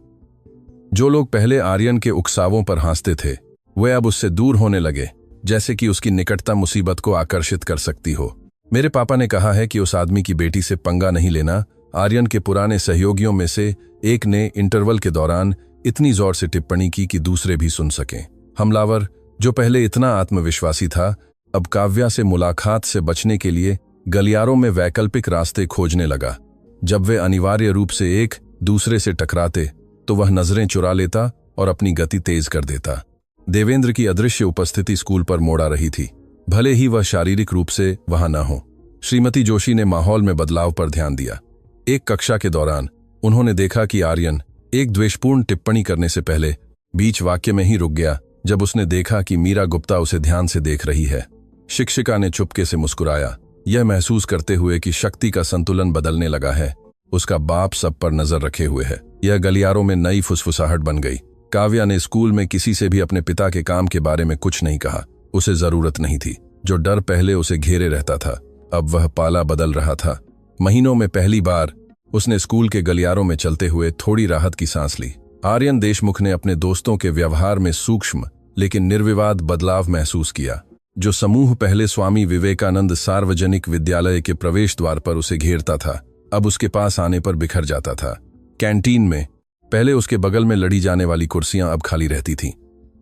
जो लोग पहले आर्यन के उकसावों पर हंसते थे, वे अब उससे दूर होने लगे, जैसे कि उसकी निकटता मुसीबत को आकर्षित कर सकती हो। मेरे पापा ने कहा है कि उस आदमी की बेटी से पंगा नहीं लेना। आर्यन के पुराने सहयोगियों में से एक ने इंटरवल के दौरान इतनी जोर से टिप्पणी की कि दूसरे भी सुन सकें। हमलावर, जो पहले इतना आत्मविश्वासी था, अब काव्या से मुलाकात से बचने के लिए गलियारों में वैकल्पिक रास्ते खोजने लगा। जब वे अनिवार्य रूप से एक दूसरे से टकराते तो वह नजरें चुरा लेता और अपनी गति तेज कर देता। देवेंद्र की अदृश्य उपस्थिति स्कूल पर मोड़ा रही थी, भले ही वह शारीरिक रूप से वहां न हो। श्रीमती जोशी ने माहौल में बदलाव पर ध्यान दिया। एक कक्षा के दौरान उन्होंने देखा कि आर्यन एक द्वेषपूर्ण टिप्पणी करने से पहले बीच वाक्य में ही रुक गया जब उसने देखा कि मीरा गुप्ता उसे ध्यान से देख रही है। शिक्षिका ने चुपके से मुस्कुराया, यह महसूस करते हुए कि शक्ति का संतुलन बदलने लगा है। उसका बाप सब पर नजर रखे हुए है। यह गलियारों में नई फुसफुसाहट बन गई। काव्या ने स्कूल में किसी से भी अपने पिता के काम के बारे में कुछ नहीं कहा। उसे जरूरत नहीं थी। जो डर पहले उसे घेरे रहता था, अब वह पाला बदल रहा था। महीनों में पहली बार उसने स्कूल के गलियारों में चलते हुए थोड़ी राहत की सांस ली। आर्यन देशमुख ने अपने दोस्तों के व्यवहार में सूक्ष्म लेकिन निर्विवाद बदलाव महसूस किया। जो समूह पहले स्वामी विवेकानंद सार्वजनिक विद्यालय के प्रवेश द्वार पर उसे घेरता था, अब उसके पास आने पर बिखर जाता था। कैंटीन में पहले उसके बगल में लड़ी जाने वाली कुर्सियां अब खाली रहती थीं।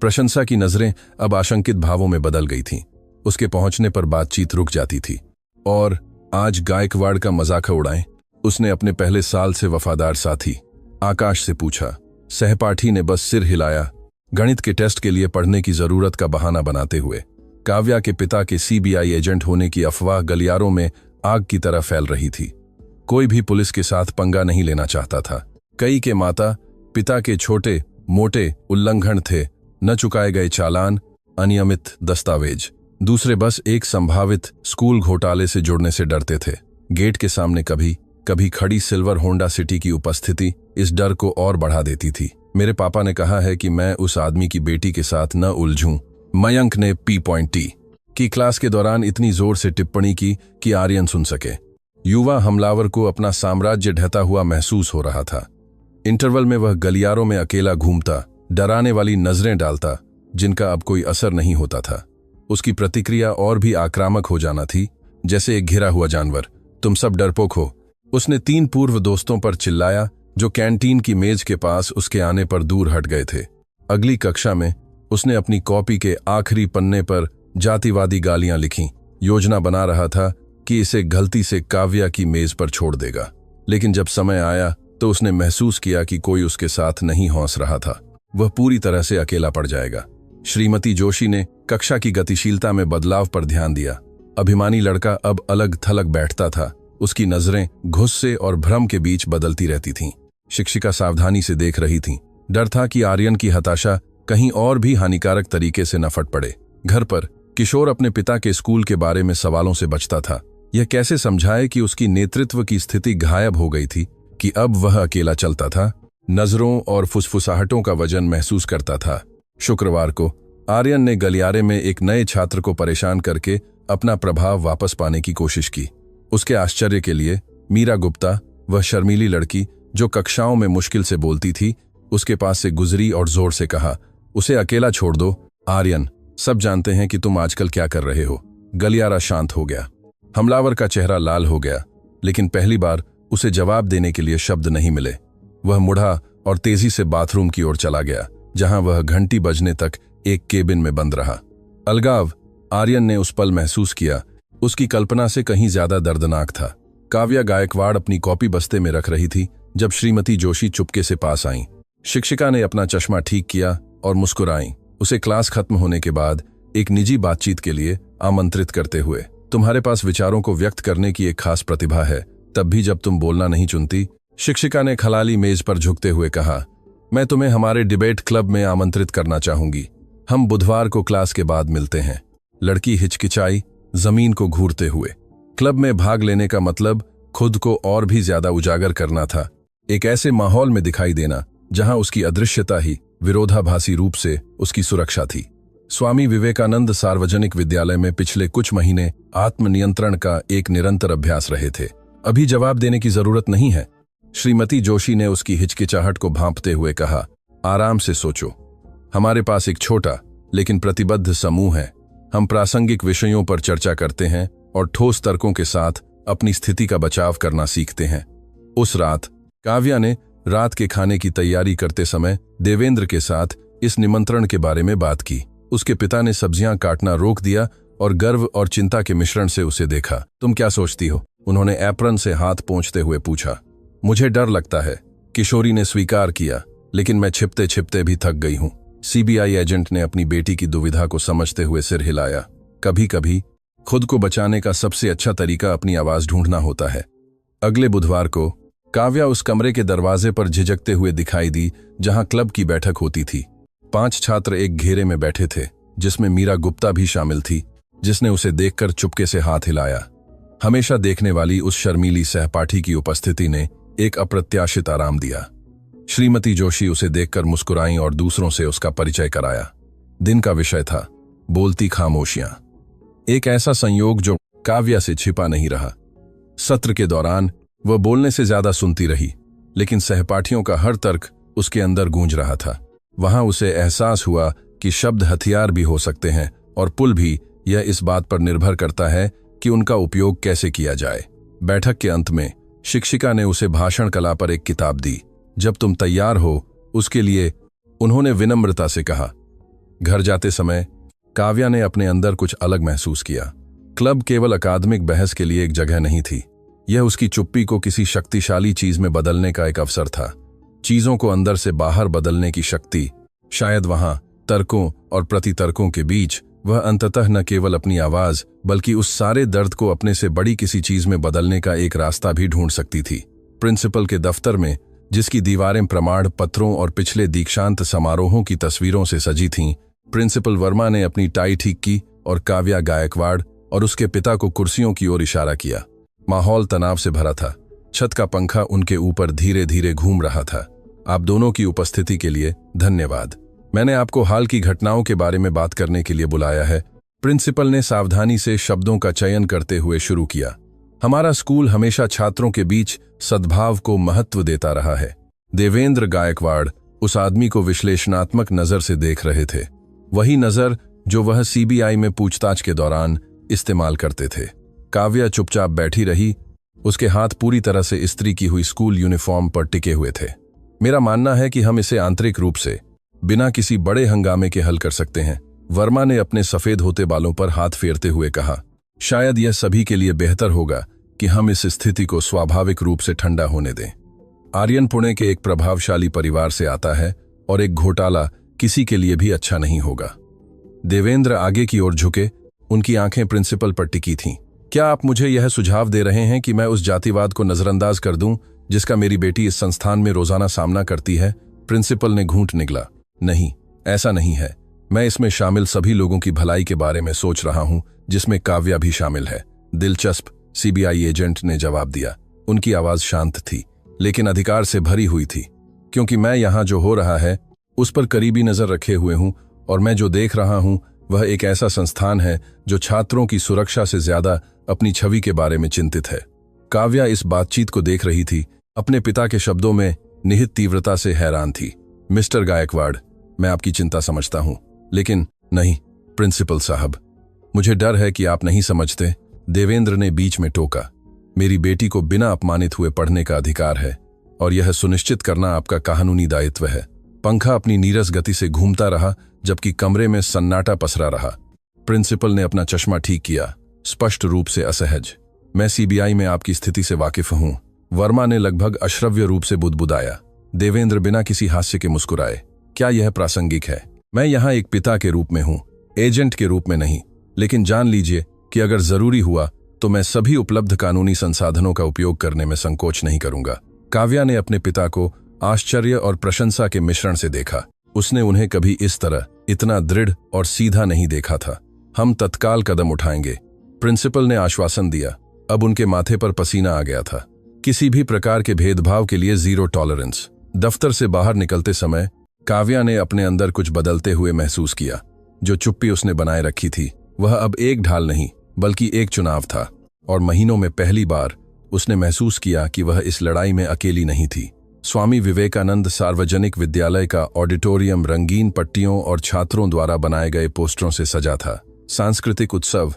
प्रशंसा की नजरें अब आशंकित भावों में बदल गई थीं। उसके पहुंचने पर बातचीत रुक जाती थी। और आज गायकवाड़ का मजाक उड़ाएं, उसने अपने पहले साल से वफादार साथी आकाश से पूछा। सहपाठी ने बस सिर हिलाया, गणित के टेस्ट के लिए पढ़ने की जरूरत का बहाना बनाते हुए। काव्या के पिता के सीबीआई एजेंट होने की अफवाह गलियारों में आग की तरह फैल रही थी। कोई भी पुलिस के साथ पंगा नहीं लेना चाहता था। कई के माता पिता के छोटे मोटे उल्लंघन थे, न चुकाए गए चालान, अनियमित दस्तावेज। दूसरे बस एक संभावित स्कूल घोटाले से जुड़ने से डरते थे। गेट के सामने कभी कभी खड़ी सिल्वर होंडा सिटी की उपस्थिति इस डर को और बढ़ा देती थी। मेरे पापा ने कहा है कि मैं उस आदमी की बेटी के साथ न उलझूं। मयंक ने P.T की क्लास के दौरान इतनी जोर से टिप्पणी की कि आर्यन सुन सके। युवा हमलावर को अपना साम्राज्य ढहता हुआ महसूस हो रहा था। इंटरवल में वह गलियारों में अकेला घूमता, डराने वाली नजरें डालता, जिनका अब कोई असर नहीं होता था। उसकी प्रतिक्रिया और भी आक्रामक हो जाना थी। जैसे एक घिरा हुआ जानवर। तुम सब डरपोक हो। उसने 3 पूर्व दोस्तों पर चिल्लाया जो कैंटीन की मेज के पास उसके आने पर दूर हट गए थे। अगली कक्षा में उसने अपनी कॉपी के आखिरी पन्ने पर जातिवादी गालियां लिखीं। योजना बना रहा था कि इसे गलती से काव्या की मेज पर छोड़ देगा, लेकिन जब समय आया तो उसने महसूस किया कि कोई उसके साथ नहीं हंस रहा था। वह पूरी तरह से अकेला पड़ जाएगा। श्रीमती जोशी ने कक्षा की गतिशीलता में बदलाव पर ध्यान दिया। अभिमानी लड़का अब अलग थलग बैठता था। उसकी नजरें गुस्से और भ्रम के बीच बदलती रहती थीं। शिक्षिका सावधानी से देख रही थीं। डर था कि आर्यन की हताशा कहीं और भी हानिकारक तरीके से न फट पड़े। घर पर किशोर अपने पिता के स्कूल के बारे में सवालों से बचता था। यह कैसे समझाए कि उसकी नेतृत्व की स्थिति गायब हो गई थी, कि अब वह अकेला चलता था, नजरों और फुसफुसाहटों का वजन महसूस करता था। शुक्रवार को आर्यन ने गलियारे में एक नए छात्र को परेशान करके अपना प्रभाव वापस पाने की कोशिश की। उसके आश्चर्य के लिए मीरा गुप्ता, वह शर्मीली लड़की जो कक्षाओं में मुश्किल से बोलती थी, उसके पास से गुजरी और जोर से कहा, उसे अकेला छोड़ दो। आर्यन, सब जानते हैं कि तुम आजकल क्या कर रहे हो। गलियारा शांत हो गया। हमलावर का चेहरा लाल हो गया, लेकिन पहली बार उसे जवाब देने के लिए शब्द नहीं मिले। वह मुड़ा और तेजी से बाथरूम की ओर चला गया, जहां वह घंटी बजने तक एक केबिन में बंद रहा। अलगाव, आर्यन ने उस पल महसूस किया, उसकी कल्पना से कहीं ज्यादा दर्दनाक था। काव्या गायकवाड़ अपनी कॉपी बस्ते में रख रही थी जब श्रीमती जोशी चुपके से पास आईं। शिक्षिका ने अपना चश्मा ठीक किया और मुस्कुराईं, उसे क्लास खत्म होने के बाद एक निजी बातचीत के लिए आमंत्रित करते हुए। तुम्हारे पास विचारों को व्यक्त करने की एक खास प्रतिभा है, तब भी जब तुम बोलना नहीं चुनती। शिक्षिका ने खलाली मेज पर झुकते हुए कहा, मैं तुम्हें हमारे डिबेट क्लब में आमंत्रित करना चाहूंगी। हम बुधवार को क्लास के बाद मिलते हैं। लड़की हिचकिचाई, जमीन को घूरते हुए। क्लब में भाग लेने का मतलब खुद को और भी ज्यादा उजागर करना था, एक ऐसे माहौल में दिखाई देना जहां उसकी अदृश्यता ही विरोधाभासी रूप से उसकी सुरक्षा थी। स्वामी विवेकानंद सार्वजनिक विद्यालय में पिछले कुछ महीने आत्मनियंत्रण का एक निरंतर अभ्यास रहे थे। अभी जवाब देने की जरूरत नहीं है। श्रीमती जोशी ने उसकी हिचकिचाहट को भांपते हुए कहा, आराम से सोचो। हमारे पास एक छोटा लेकिन प्रतिबद्ध समूह है। हम प्रासंगिक विषयों पर चर्चा करते हैं और ठोस तर्कों के साथ अपनी स्थिति का बचाव करना सीखते हैं। उस रात काव्या ने रात के खाने की तैयारी करते समय देवेंद्र के साथ इस निमंत्रण के बारे में बात की। उसके पिता ने सब्जियां काटना रोक दिया और गर्व और चिंता के मिश्रण से उसे देखा। तुम क्या सोचती हो? उन्होंने एप्रन से हाथ पोंछते हुए पूछा। मुझे डर लगता है, किशोरी ने स्वीकार किया, लेकिन मैं छिपते छिपते भी थक गई हूं। सीबीआई एजेंट ने अपनी बेटी की दुविधा को समझते हुए सिर हिलाया। कभी कभी खुद को बचाने का सबसे अच्छा तरीका अपनी आवाज ढूंढना होता है। अगले बुधवार को काव्या उस कमरे के दरवाजे पर झिझकते हुए दिखाई दी जहां क्लब की बैठक होती थी। 5 छात्र एक घेरे में बैठे थे, जिसमें मीरा गुप्ता भी शामिल थी, जिसने उसे देखकर चुपके से हाथ हिलाया। हमेशा देखने वाली उस शर्मीली सहपाठी की उपस्थिति ने एक अप्रत्याशित आराम दिया। श्रीमती जोशी उसे देखकर मुस्कुराईं और दूसरों से उसका परिचय कराया। दिन का विषय था बोलती खामोशियां, एक ऐसा संयोग जो काव्या से छिपा नहीं रहा। सत्र के दौरान वह बोलने से ज्यादा सुनती रही, लेकिन सहपाठियों का हर तर्क उसके अंदर गूंज रहा था। वहां उसे एहसास हुआ कि शब्द हथियार भी हो सकते हैं और पुल भी। यह इस बात पर निर्भर करता है कि उनका उपयोग कैसे किया जाए। बैठक के अंत में शिक्षिका ने उसे भाषण कला पर एक किताब दी। जब तुम तैयार हो उसके लिए, उन्होंने विनम्रता से कहा। घर जाते समय काव्या ने अपने अंदर कुछ अलग महसूस किया। क्लब केवल अकादमिक बहस के लिए एक जगह नहीं थी। यह उसकी चुप्पी को किसी शक्तिशाली चीज में बदलने का एक अवसर था। चीजों को अंदर से बाहर बदलने की शक्ति। शायद वहां तर्कों और प्रतितर्कों के बीच वह अंततः न केवल अपनी आवाज बल्कि उस सारे दर्द को अपने से बड़ी किसी चीज में बदलने का एक रास्ता भी ढूंढ सकती थी। प्रिंसिपल के दफ्तर में, जिसकी दीवारें प्रमाण पत्रों और पिछले दीक्षांत समारोहों की तस्वीरों से सजी थीं, प्रिंसिपल वर्मा ने अपनी टाई ठीक की और काव्या गायकवाड़ और उसके पिता को कुर्सियों की ओर इशारा किया। माहौल तनाव से भरा था। छत का पंखा उनके ऊपर धीरे धीरे घूम रहा था। आप दोनों की उपस्थिति के लिए धन्यवाद। मैंने आपको हाल की घटनाओं के बारे में बात करने के लिए बुलाया है। प्रिंसिपल ने सावधानी से शब्दों का चयन करते हुए शुरू किया। हमारा स्कूल हमेशा छात्रों के बीच सद्भाव को महत्व देता रहा है। देवेंद्र गायकवाड़ उस आदमी को विश्लेषणात्मक नजर से देख रहे थे, वही नजर जो वह सीबीआई में पूछताछ के दौरान इस्तेमाल करते थे। काव्या चुपचाप बैठी रही। उसके हाथ पूरी तरह से इस्त्री की हुई स्कूल यूनिफॉर्म पर टिके हुए थे। मेरा मानना है कि हम इसे आंतरिक रूप से बिना किसी बड़े हंगामे के हल कर सकते हैं, वर्मा ने अपने सफेद होते बालों पर हाथ फेरते हुए कहा। शायद यह सभी के लिए बेहतर होगा कि हम इस स्थिति को स्वाभाविक रूप से ठंडा होने दें। आर्यन पुणे के एक प्रभावशाली परिवार से आता है और एक घोटाला किसी के लिए भी अच्छा नहीं होगा। देवेंद्र आगे की ओर झुके, उनकी आंखें प्रिंसिपल पर टिकी थीं। क्या आप मुझे यह सुझाव दे रहे हैं कि मैं उस जातिवाद को नजरअंदाज कर दूं जिसका मेरी बेटी इस संस्थान में रोजाना सामना करती है? प्रिंसिपल ने घूंट निगला। नहीं, ऐसा नहीं है। मैं इसमें शामिल सभी लोगों की भलाई के बारे में सोच रहा हूं, जिसमें काव्या भी शामिल है। दिलचस्प, सीबीआई एजेंट ने जवाब दिया। उनकी आवाज शांत थी लेकिन अधिकार से भरी हुई थी। क्योंकि मैं यहां जो हो रहा है उस पर करीबी नजर रखे हुए हूं और मैं जो देख रहा हूं वह एक ऐसा संस्थान है जो छात्रों की सुरक्षा से ज्यादा अपनी छवि के बारे में चिंतित है। काव्या इस बातचीत को देख रही थी, अपने पिता के शब्दों में निहित तीव्रता से हैरान थी। मिस्टर गायकवाड़, मैं आपकी चिंता समझता हूं, लेकिन नहीं प्रिंसिपल साहब, मुझे डर है कि आप नहीं समझते। देवेंद्र ने बीच में टोका। मेरी बेटी को बिना अपमानित हुए पढ़ने का अधिकार है और यह सुनिश्चित करना आपका कानूनी दायित्व है। पंखा अपनी नीरस गति से घूमता रहा जबकि कमरे में सन्नाटा पसरा रहा। प्रिंसिपल ने अपना चश्मा ठीक किया, स्पष्ट रूप से असहज। मैं सीबीआई में आपकी स्थिति से वाकिफ हूं, वर्मा ने लगभग अश्रव्य रूप से बुदबुदाया। देवेंद्र बिना किसी हास्य के मुस्कुराए। क्या यह प्रासंगिक है? मैं यहां एक पिता के रूप में हूं, एजेंट के रूप में नहीं। लेकिन जान लीजिए कि अगर जरूरी हुआ तो मैं सभी उपलब्ध कानूनी संसाधनों का उपयोग करने में संकोच नहीं करूंगा। काव्या ने अपने पिता को आश्चर्य और प्रशंसा के मिश्रण से देखा। उसने उन्हें कभी इस तरह इतना दृढ़ और सीधा नहीं देखा था। हम तत्काल कदम उठाएंगे, प्रिंसिपल ने आश्वासन दिया। अब उनके माथे पर पसीना आ गया था। किसी भी प्रकार के भेदभाव के लिए जीरो टॉलरेंस। दफ्तर से बाहर निकलते समय काव्या ने अपने अंदर कुछ बदलते हुए महसूस किया। जो चुप्पी उसने बनाए रखी थी वह अब एक ढाल नहीं बल्कि एक चुनाव था, और महीनों में पहली बार उसने महसूस किया कि वह इस लड़ाई में अकेली नहीं थी। स्वामी विवेकानंद सार्वजनिक विद्यालय का ऑडिटोरियम रंगीन पट्टियों और छात्रों द्वारा बनाए गए पोस्टरों से सजा था। सांस्कृतिक उत्सव,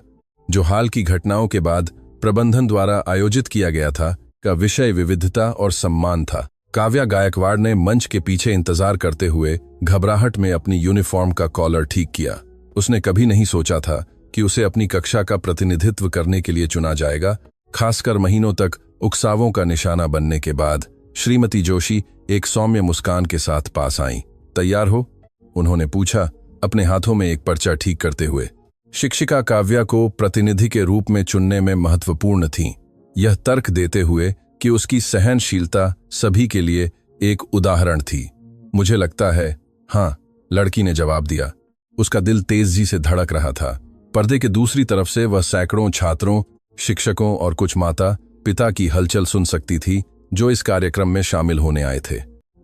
जो हाल की घटनाओं के बाद प्रबंधन द्वारा आयोजित किया गया था, का विषय विविधता और सम्मान था। काव्या गायकवाड़ ने मंच के पीछे इंतजार करते हुए घबराहट में अपनी यूनिफॉर्म का कॉलर ठीक किया। उसने कभी नहीं सोचा था कि उसे अपनी कक्षा का प्रतिनिधित्व करने के लिए चुना जाएगा, खासकर महीनों तक उकसावों का निशाना बनने के बाद। श्रीमती जोशी एक सौम्य मुस्कान के साथ पास आईं। तैयार हो? उन्होंने पूछा, अपने हाथों में एक पर्चा ठीक करते हुए। शिक्षिका काव्या को प्रतिनिधि के रूप में चुनने में महत्वपूर्ण थीं, यह तर्क देते हुए कि उसकी सहनशीलता सभी के लिए एक उदाहरण थी। मुझे लगता है, हाँ, लड़की ने जवाब दिया। उसका दिल तेजी से धड़क रहा था। पर्दे के दूसरी तरफ से वह सैकड़ों छात्रों, शिक्षकों और कुछ माता पिता की हलचल सुन सकती थी जो इस कार्यक्रम में शामिल होने आए थे।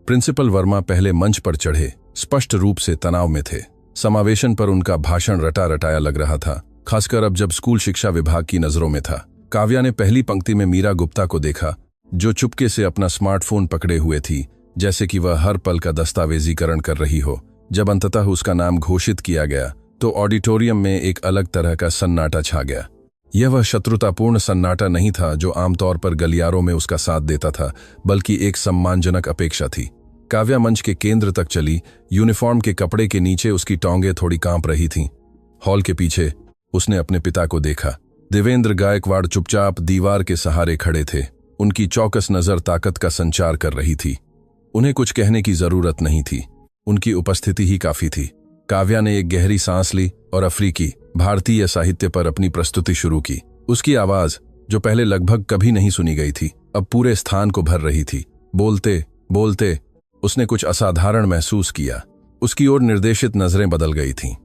प्रिंसिपल वर्मा पहले मंच पर चढ़े, स्पष्ट रूप से तनाव में थे। समावेशन पर उनका भाषण रटा रटाया लग रहा था, खासकर अब जब स्कूल शिक्षा विभाग की नजरों में था। काव्या ने पहली पंक्ति में मीरा गुप्ता को देखा, जो चुपके से अपना स्मार्टफोन पकड़े हुए थी, जैसे कि वह हर पल का दस्तावेजीकरण कर रही हो। जब अंततः उसका नाम घोषित किया गया तो ऑडिटोरियम में एक अलग तरह का सन्नाटा छा गया। यह वह शत्रुतापूर्ण सन्नाटा नहीं था जो आमतौर पर गलियारों में उसका साथ देता था, बल्कि एक सम्मानजनक अपेक्षा थी। काव्या मंच के केंद्र तक चली। यूनिफॉर्म के कपड़े के नीचे उसकी टौंगे थोड़ी कांप रही थीं। हॉल के पीछे उसने अपने पिता को देखा। देवेंद्र गायकवाड़ चुपचाप दीवार के सहारे खड़े थे। उनकी चौकस नजर ताकत का संचार कर रही थी। उन्हें कुछ कहने की जरूरत नहीं थी, उनकी उपस्थिति ही काफी थी। काव्या ने एक गहरी सांस ली और अफ्रीकी भारतीय साहित्य पर अपनी प्रस्तुति शुरू की। उसकी आवाज, जो पहले लगभग कभी नहीं सुनी गई थी, अब पूरे स्थान को भर रही थी। बोलते बोलते उसने कुछ असाधारण महसूस किया। उसकी ओर निर्देशित नजरें बदल गई थीं।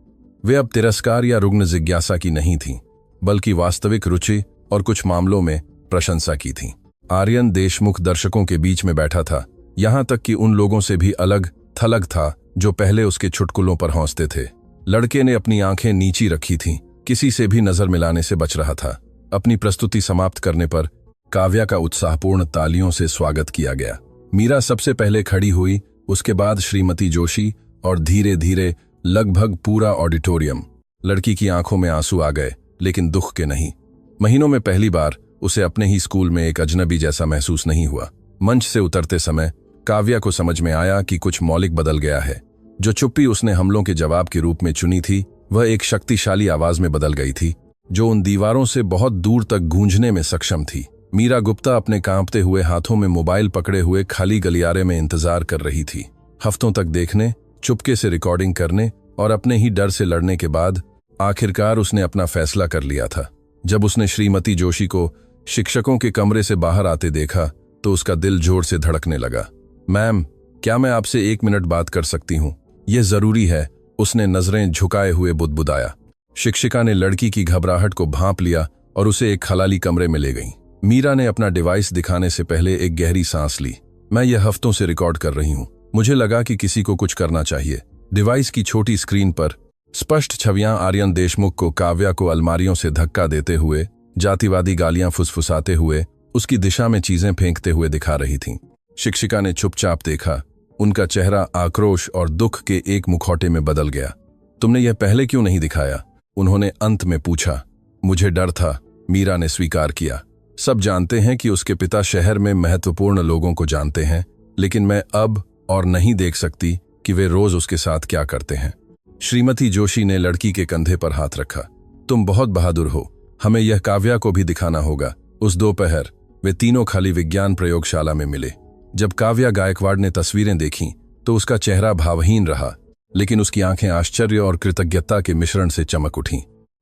वे अब तिरस्कार या रुग्ण जिज्ञासा की नहीं थीं, बल्कि वास्तविक रुचि और कुछ मामलों में प्रशंसा की थीं। आर्यन देशमुख दर्शकों के बीच में बैठा था, यहां तक कि उन लोगों से भी अलग थलग था जो पहले उसके चुटकुलों पर हंसते थे। लड़के ने अपनी आंखें नीची रखी थीं, किसी से भी नजर मिलाने से बच रहा था। अपनी प्रस्तुति समाप्त करने पर काव्या का उत्साहपूर्ण तालियों से स्वागत किया गया। मीरा सबसे पहले खड़ी हुई, उसके बाद श्रीमती जोशी और धीरे धीरे लगभग पूरा ऑडिटोरियम। लड़की की आंखों में आंसू आ गए, लेकिन दुख के नहीं। महीनों में पहली बार उसे अपने ही स्कूल में एक अजनबी जैसा महसूस नहीं हुआ। मंच से उतरते समय काव्या को समझ में आया कि कुछ मौलिक बदल गया है। जो चुप्पी उसने हमलों के जवाब के रूप में चुनी थी, वह एक शक्तिशाली आवाज में बदल गई थी, जो उन दीवारों से बहुत दूर तक गूंजने में सक्षम थी। मीरा गुप्ता अपने कांपते हुए हाथों में मोबाइल पकड़े हुए खाली गलियारे में इंतजार कर रही थी। हफ्तों तक देखने, चुपके से रिकॉर्डिंग करने और अपने ही डर से लड़ने के बाद आखिरकार उसने अपना फैसला कर लिया था। जब उसने श्रीमती जोशी को शिक्षकों के कमरे से बाहर आते देखा तो उसका दिल जोर से धड़कने लगा। मैम, क्या मैं आपसे 1 मिनट बात कर सकती हूँ? यह जरूरी है, उसने नजरें झुकाए हुए बुदबुदाया। शिक्षिका ने लड़की की घबराहट को भांप लिया और उसे एक खलाली कमरे में ले गई। मीरा ने अपना डिवाइस दिखाने से पहले एक गहरी सांस ली। मैं यह हफ्तों से रिकॉर्ड कर रही हूँ, मुझे लगा कि किसी को कुछ करना चाहिए। डिवाइस की छोटी स्क्रीन पर स्पष्ट छवियां आर्यन देशमुख को काव्या को अलमारियों से धक्का देते हुए, जातिवादी गालियां फुसफुसाते हुए, उसकी दिशा में चीजें फेंकते हुए दिखा रही थीं। शिक्षिका ने चुपचाप देखा। उनका चेहरा आक्रोश और दुख के एक मुखौटे में बदल गया। तुमने यह पहले क्यों नहीं दिखाया? उन्होंने अंत में पूछा। मुझे डर था, मीरा ने स्वीकार किया। सब जानते हैं कि उसके पिता शहर में महत्वपूर्ण लोगों को जानते हैं, लेकिन मैं अब और नहीं देख सकती कि वे रोज उसके साथ क्या करते हैं। श्रीमती जोशी ने लड़की के कंधे पर हाथ रखा। तुम बहुत बहादुर हो, हमें यह काव्या को भी दिखाना होगा। उस दोपहर वे तीनों खाली विज्ञान प्रयोगशाला में मिले। जब काव्या गायकवाड़ ने तस्वीरें देखीं तो उसका चेहरा भावहीन रहा, लेकिन उसकी आंखें आश्चर्य और कृतज्ञता के मिश्रण से चमक उठीं।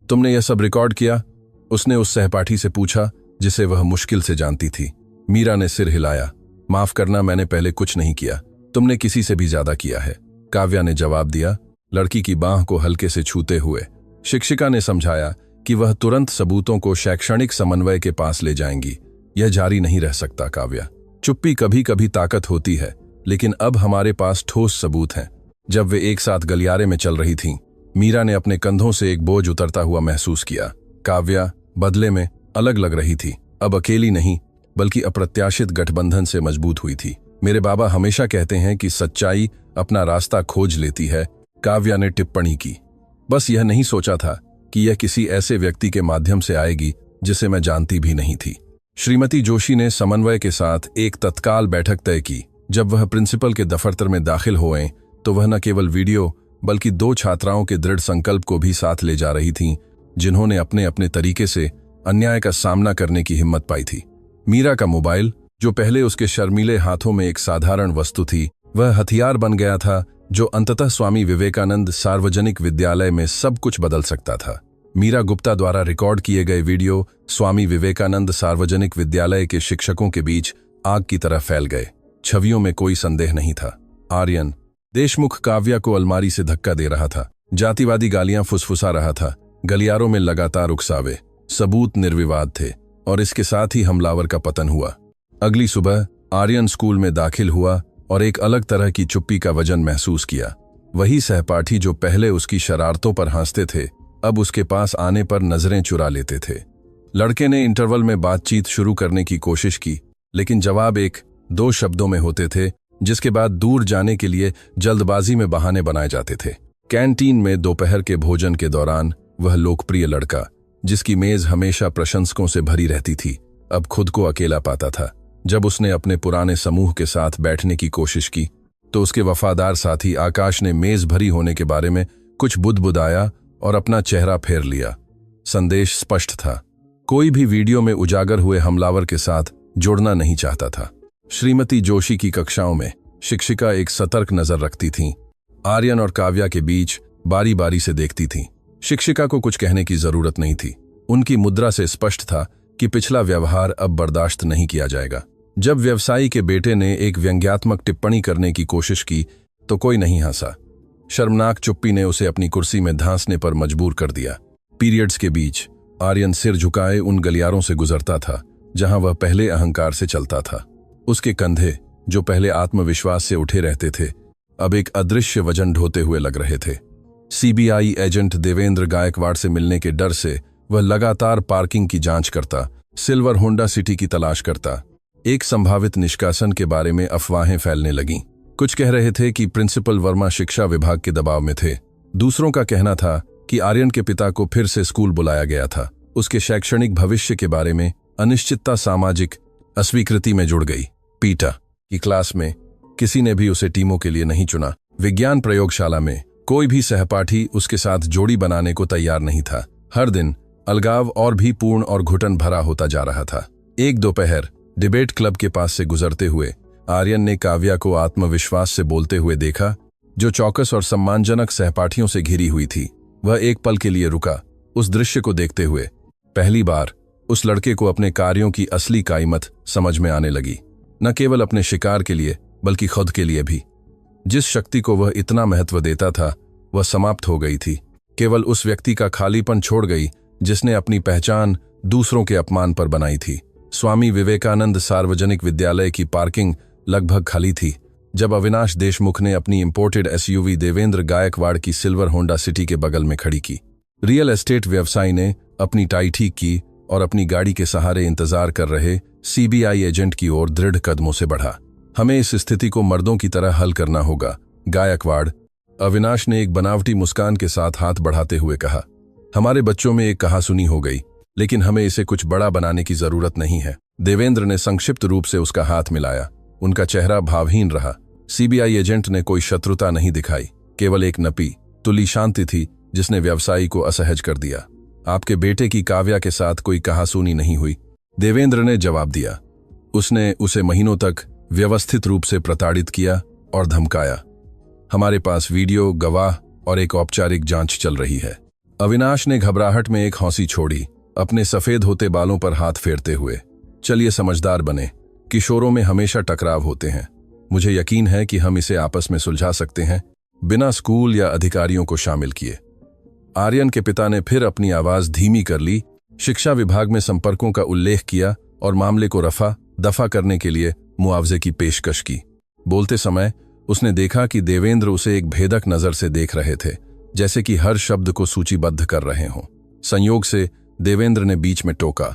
तुमने यह सब रिकॉर्ड किया? उसने उस सहपाठी से पूछा जिसे वह मुश्किल से जानती थी। मीरा ने सिर हिलाया। माफ करना, मैंने पहले कुछ नहीं किया, तुमने किसी से भी ज्यादा किया है, काव्या ने जवाब दिया, लड़की की बांह को हल्के से छूते हुए। शिक्षिका ने समझाया कि वह तुरंत सबूतों को शैक्षणिक समन्वय के पास ले जाएंगी। यह जारी नहीं रह सकता काव्या। चुप्पी कभी कभी ताकत होती है, लेकिन अब हमारे पास ठोस सबूत हैं। जब वे एक साथ गलियारे में चल रही थीं, मीरा ने अपने कंधों से एक बोझ उतरता हुआ महसूस किया। काव्या बदले में अलग लग रही थी, अब अकेली नहीं बल्कि अप्रत्याशित गठबंधन से मजबूत हुई थी। मेरे बाबा हमेशा कहते हैं कि सच्चाई अपना रास्ता खोज लेती है, काव्या ने टिप्पणी की। बस यह नहीं सोचा था कि यह किसी ऐसे व्यक्ति के माध्यम से आएगी जिसे मैं जानती भी नहीं थी। श्रीमती जोशी ने समन्वय के साथ एक तत्काल बैठक तय की। जब वह प्रिंसिपल के दफ्तर में दाखिल हुए तो वह न केवल वीडियो बल्कि 2 छात्राओं के दृढ़ संकल्प को भी साथ ले जा रही थीं, जिन्होंने अपने अपने तरीके से अन्याय का सामना करने की हिम्मत पाई थी। मीरा का मोबाइल, जो पहले उसके शर्मीले हाथों में एक साधारण वस्तु थी, वह हथियार बन गया था जो अंततः स्वामी विवेकानंद सार्वजनिक विद्यालय में सब कुछ बदल सकता था। मीरा गुप्ता द्वारा रिकॉर्ड किए गए वीडियो स्वामी विवेकानंद सार्वजनिक विद्यालय के शिक्षकों के बीच आग की तरह फैल गए। छवियों में कोई संदेह नहीं था। आर्यन देशमुख काव्या को अलमारी से धक्का दे रहा था, जातिवादी गालियां फुसफुसा रहा था, गलियारों में लगातार उकसावे। सबूत निर्विवाद थे और इसके साथ ही हमलावर का पतन हुआ। अगली सुबह आर्यन स्कूल में दाखिल हुआ और एक अलग तरह की चुप्पी का वजन महसूस किया। वही सहपाठी जो पहले उसकी शरारतों पर हंसते थे, अब उसके पास आने पर नजरें चुरा लेते थे। लड़के ने इंटरवल में बातचीत शुरू करने की कोशिश की, लेकिन जवाब 1-2 शब्दों में होते थे, जिसके बाद दूर जाने के लिए जल्दबाजी में बहाने बनाए जाते थे। कैंटीन में दोपहर के भोजन के दौरान वह लोकप्रिय लड़का, जिसकी मेज हमेशा प्रशंसकों से भरी रहती थी, अब खुद को अकेला पाता था। जब उसने अपने पुराने समूह के साथ बैठने की कोशिश की तो उसके वफादार साथी आकाश ने मेज भरी होने के बारे में कुछ बुदबुदाया और अपना चेहरा फेर लिया। संदेश स्पष्ट था, कोई भी वीडियो में उजागर हुए हमलावर के साथ जुड़ना नहीं चाहता था। श्रीमती जोशी की कक्षाओं में शिक्षिका एक सतर्क नजर रखती थीं, आर्यन और काव्या के बीच बारी बारी से देखती थीं। शिक्षिका को कुछ कहने की जरूरत नहीं थी, उनकी मुद्रा से स्पष्ट था कि पिछला व्यवहार अब बर्दाश्त नहीं किया जाएगा। जब व्यवसायी के बेटे ने एक व्यंग्यात्मक टिप्पणी करने की कोशिश की तो कोई नहीं हंसा। शर्मनाक चुप्पी ने उसे अपनी कुर्सी में धांसने पर मजबूर कर दिया। पीरियड्स के बीच आर्यन सिर झुकाए उन गलियारों से गुजरता था जहां वह पहले अहंकार से चलता था। उसके कंधे, जो पहले आत्मविश्वास से उठे रहते थे, अब एक अदृश्य वजन ढोते हुए लग रहे थे। सीबीआई एजेंट देवेंद्र गायकवाड़ से मिलने के डर से वह लगातार पार्किंग की जांच करता, सिल्वर होंडा सिटी की तलाश करता। एक संभावित निष्कासन के बारे में अफवाहें फैलने लगीं। कुछ कह रहे थे कि प्रिंसिपल वर्मा शिक्षा विभाग के दबाव में थे। दूसरों का कहना था कि आर्यन के पिता को फिर से स्कूल बुलाया गया था। उसके शैक्षणिक भविष्य के बारे में अनिश्चितता सामाजिक अस्वीकृति में जुड़ गई। पीटा की क्लास में किसी ने भी उसे टीमों के लिए नहीं चुना। विज्ञान प्रयोगशाला में कोई भी सहपाठी उसके साथ जोड़ी बनाने को तैयार नहीं था। हर दिन अलगाव और भी पूर्ण और घुटन भरा होता जा रहा था। एक दोपहर डिबेट क्लब के पास से गुजरते हुए आर्यन ने काव्या को आत्मविश्वास से बोलते हुए देखा, जो चौकस और सम्मानजनक सहपाठियों से घिरी हुई थी। वह एक पल के लिए रुका, उस दृश्य को देखते हुए। पहली बार उस लड़के को अपने कार्यों की असली कीमत समझ में आने लगी, न केवल अपने शिकार के लिए बल्कि खुद के लिए भी। जिस शक्ति को वह इतना महत्व देता था वह समाप्त हो गई थी। केवल उस व्यक्ति का खालीपन छोड़ गई जिसने अपनी पहचान दूसरों के अपमान पर बनाई थी। स्वामी विवेकानंद सार्वजनिक विद्यालय की पार्किंग लगभग खाली थी जब अविनाश देशमुख ने अपनी इंपोर्टेड एसयूवी देवेंद्र गायकवाड़ की सिल्वर होंडा सिटी के बगल में खड़ी की। रियल एस्टेट व्यवसायी ने अपनी टाई ठीक की और अपनी गाड़ी के सहारे इंतजार कर रहे सीबीआई एजेंट की ओर दृढ़ कदमों से बढ़ा। हमें इस स्थिति को मर्दों की तरह हल करना होगा, गायकवाड़, अविनाश ने एक बनावटी मुस्कान के साथ हाथ बढ़ाते हुए कहा। हमारे बच्चों में एक कहासुनी हो गई, लेकिन हमें इसे कुछ बड़ा बनाने की जरूरत नहीं है। देवेंद्र ने संक्षिप्त रूप से उसका हाथ मिलाया। उनका चेहरा भावहीन रहा। सीबीआई एजेंट ने कोई शत्रुता नहीं दिखाई, केवल एक नपी तुली शांति थी जिसने व्यवसायी को असहज कर दिया। आपके बेटे की काव्या के साथ कोई कहासुनी नहीं हुई, देवेंद्र ने जवाब दिया। उसने उसे महीनों तक व्यवस्थित रूप से प्रताड़ित किया और धमकाया। हमारे पास वीडियो, गवाह और एक औपचारिक जांच चल रही है। अविनाश ने घबराहट में एक हौंसी छोड़ी, अपने सफेद होते बालों पर हाथ फेरते हुए। चलिए समझदार बने, किशोरों में हमेशा टकराव होते हैं। मुझे यकीन है कि हम इसे आपस में सुलझा सकते हैं, बिना स्कूल या अधिकारियों को शामिल किए। आर्यन के पिता ने फिर अपनी आवाज धीमी कर ली, शिक्षा विभाग में संपर्कों का उल्लेख किया और मामले को रफा दफा करने के लिए मुआवजे की पेशकश की। बोलते समय उसने देखा कि देवेंद्र उसे एक भेदक नजर से देख रहे थे, जैसे कि हर शब्द को सूचीबद्ध कर रहे हों। संयोग से देवेंद्र ने बीच में टोका,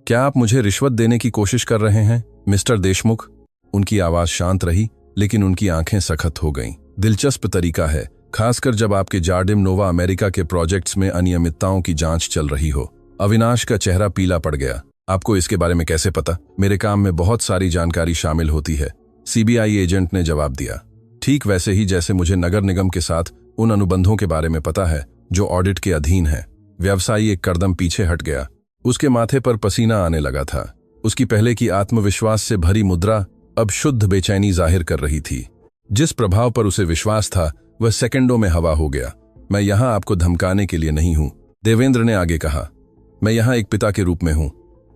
क्या आप मुझे रिश्वत देने की कोशिश कर रहे हैं मिस्टर देशमुख? उनकी आवाज शांत रही, लेकिन उनकी आंखें सख्त हो गईं। दिलचस्प तरीका है, खासकर जब आपके जार्डिम नोवा अमेरिका के प्रोजेक्ट्स में अनियमितताओं की जांच चल रही हो। अविनाश का चेहरा पीला पड़ गया। आपको इसके बारे में कैसे पता? मेरे काम में बहुत सारी जानकारी शामिल होती है, सीबीआई एजेंट ने जवाब दिया। ठीक वैसे ही जैसे मुझे नगर निगम के साथ उन अनुबंधों के बारे में पता है जो ऑडिट के अधीन है। व्यवसायी एक कदम पीछे हट गया। उसके माथे पर पसीना आने लगा था। उसकी पहले की आत्मविश्वास से भरी मुद्रा अब शुद्ध बेचैनी जाहिर कर रही थी। जिस प्रभाव पर उसे विश्वास था वह सेकंडों में हवा हो गया। मैं यहां आपको धमकाने के लिए नहीं हूं, देवेंद्र ने आगे कहा। मैं यहां एक पिता के रूप में हूं।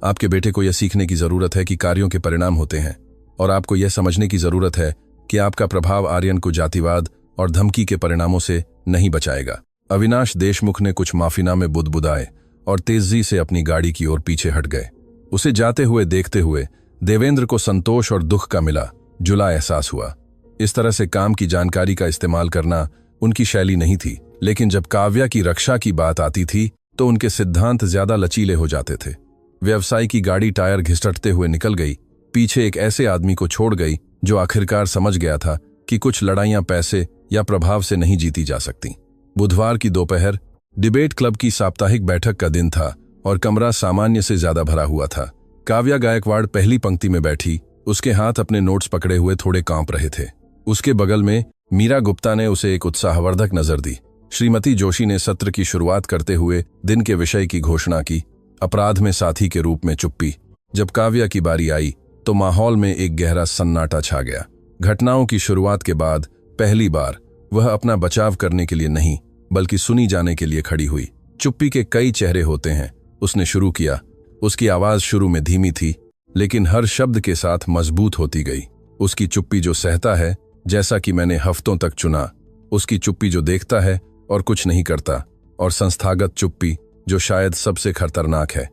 आपके बेटे को यह सीखने की जरूरत है कि कार्यों के परिणाम होते हैं, और आपको यह समझने की जरूरत है कि आपका प्रभाव आर्यन को जातिवाद और धमकी के परिणामों से नहीं बचाएगा। अविनाश देशमुख ने कुछ माफीनामे बुदबुदाए और तेजी से अपनी गाड़ी की ओर पीछे हट गए। उसे जाते हुए देखते हुए देवेंद्र को संतोष और दुख का मिला जुला एहसास हुआ। इस तरह से काम की जानकारी का इस्तेमाल करना उनकी शैली नहीं थी, लेकिन जब काव्या की रक्षा की बात आती थी तो उनके सिद्धांत ज्यादा लचीले हो जाते थे। व्यवसायी की गाड़ी टायर घिसटते हुए निकल गई, पीछे एक ऐसे आदमी को छोड़ गई जो आखिरकार समझ गया था कि कुछ लड़ाइयां पैसे या प्रभाव से नहीं जीती जा सकती। बुधवार की दोपहर डिबेट क्लब की साप्ताहिक बैठक का दिन था और कमरा सामान्य से ज्यादा भरा हुआ था। काव्या गायकवाड़ पहली पंक्ति में बैठी, उसके हाथ अपने नोट्स पकड़े हुए थोड़े कांप रहे थे। उसके बगल में मीरा गुप्ता ने उसे एक उत्साहवर्धक नजर दी। श्रीमती जोशी ने सत्र की शुरुआत करते हुए दिन के विषय की घोषणा की, अपराध में साथी के रूप में चुप्पी। जब काव्या की बारी आई तो माहौल में एक गहरा सन्नाटा छा गया। घटनाओं की शुरुआत के बाद पहली बार वह अपना बचाव करने के लिए नहीं बल्कि सुनी जाने के लिए खड़ी हुई। चुप्पी के कई चेहरे होते हैं, उसने शुरू किया। उसकी आवाज शुरू में धीमी थी, लेकिन हर शब्द के साथ मजबूत होती गई। उसकी चुप्पी जो सहता है, जैसा कि मैंने हफ्तों तक चुना। उसकी चुप्पी जो देखता है और कुछ नहीं करता, और संस्थागत चुप्पी जो शायद सबसे खतरनाक है।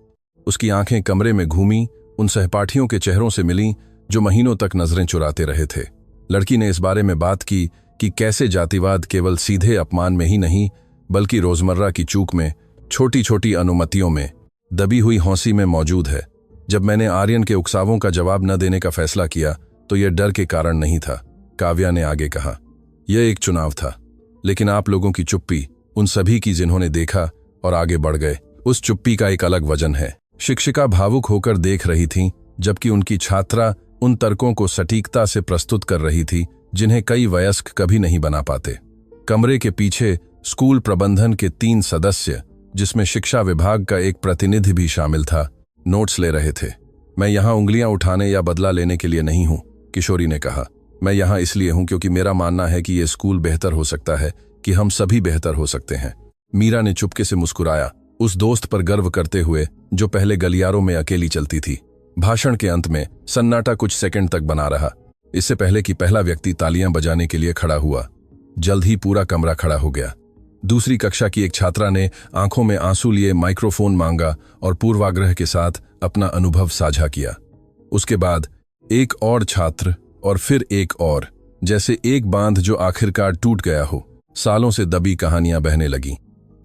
उसकी आंखें कमरे में घूमी, उन सहपाठियों के चेहरों से मिलीं जो महीनों तक नजरें चुराते रहे थे। लड़की ने इस बारे में बात की कि कैसे जातिवाद केवल सीधे अपमान में ही नहीं बल्कि रोजमर्रा की चूक में, छोटी छोटी अनुमतियों में, दबी हुई हौंसी में मौजूद है। जब मैंने आर्यन के उकसावों का जवाब न देने का फैसला किया तो यह डर के कारण नहीं था, काव्या ने आगे कहा। यह एक चुनाव था, लेकिन आप लोगों की चुप्पी, उन सभी की जिन्होंने देखा और आगे बढ़ गए, उस चुप्पी का एक अलग वजन है। शिक्षिका भावुक होकर देख रही थीं, जबकि उनकी छात्रा उन तर्कों को सटीकता से प्रस्तुत कर रही थी जिन्हें कई वयस्क कभी नहीं बना पाते। कमरे के पीछे स्कूल प्रबंधन के 3 सदस्य, जिसमें शिक्षा विभाग का एक प्रतिनिधि भी शामिल था, नोट्स ले रहे थे। मैं यहाँ उंगलियां उठाने या बदला लेने के लिए नहीं हूँ, किशोरी ने कहा। मैं यहाँ इसलिए हूँ क्योंकि मेरा मानना है कि ये स्कूल बेहतर हो सकता है, कि हम सभी बेहतर हो सकते हैं। मीरा ने चुपके से मुस्कुराया, उस दोस्त पर गर्व करते हुए जो पहले गलियारों में अकेली चलती थी। भाषण के अंत में सन्नाटा कुछ सेकंड तक बना रहा, इससे पहले कि पहला व्यक्ति तालियां बजाने के लिए खड़ा हुआ। जल्द ही पूरा कमरा खड़ा हो गया। दूसरी कक्षा की एक छात्रा ने आंखों में आंसू लिए माइक्रोफोन मांगा और पूर्वाग्रह के साथ अपना अनुभव साझा किया। उसके बाद एक और छात्र और फिर एक और, जैसे एक बांध जो आखिरकार टूट गया हो। सालों से दबी कहानियां बहने लगीं।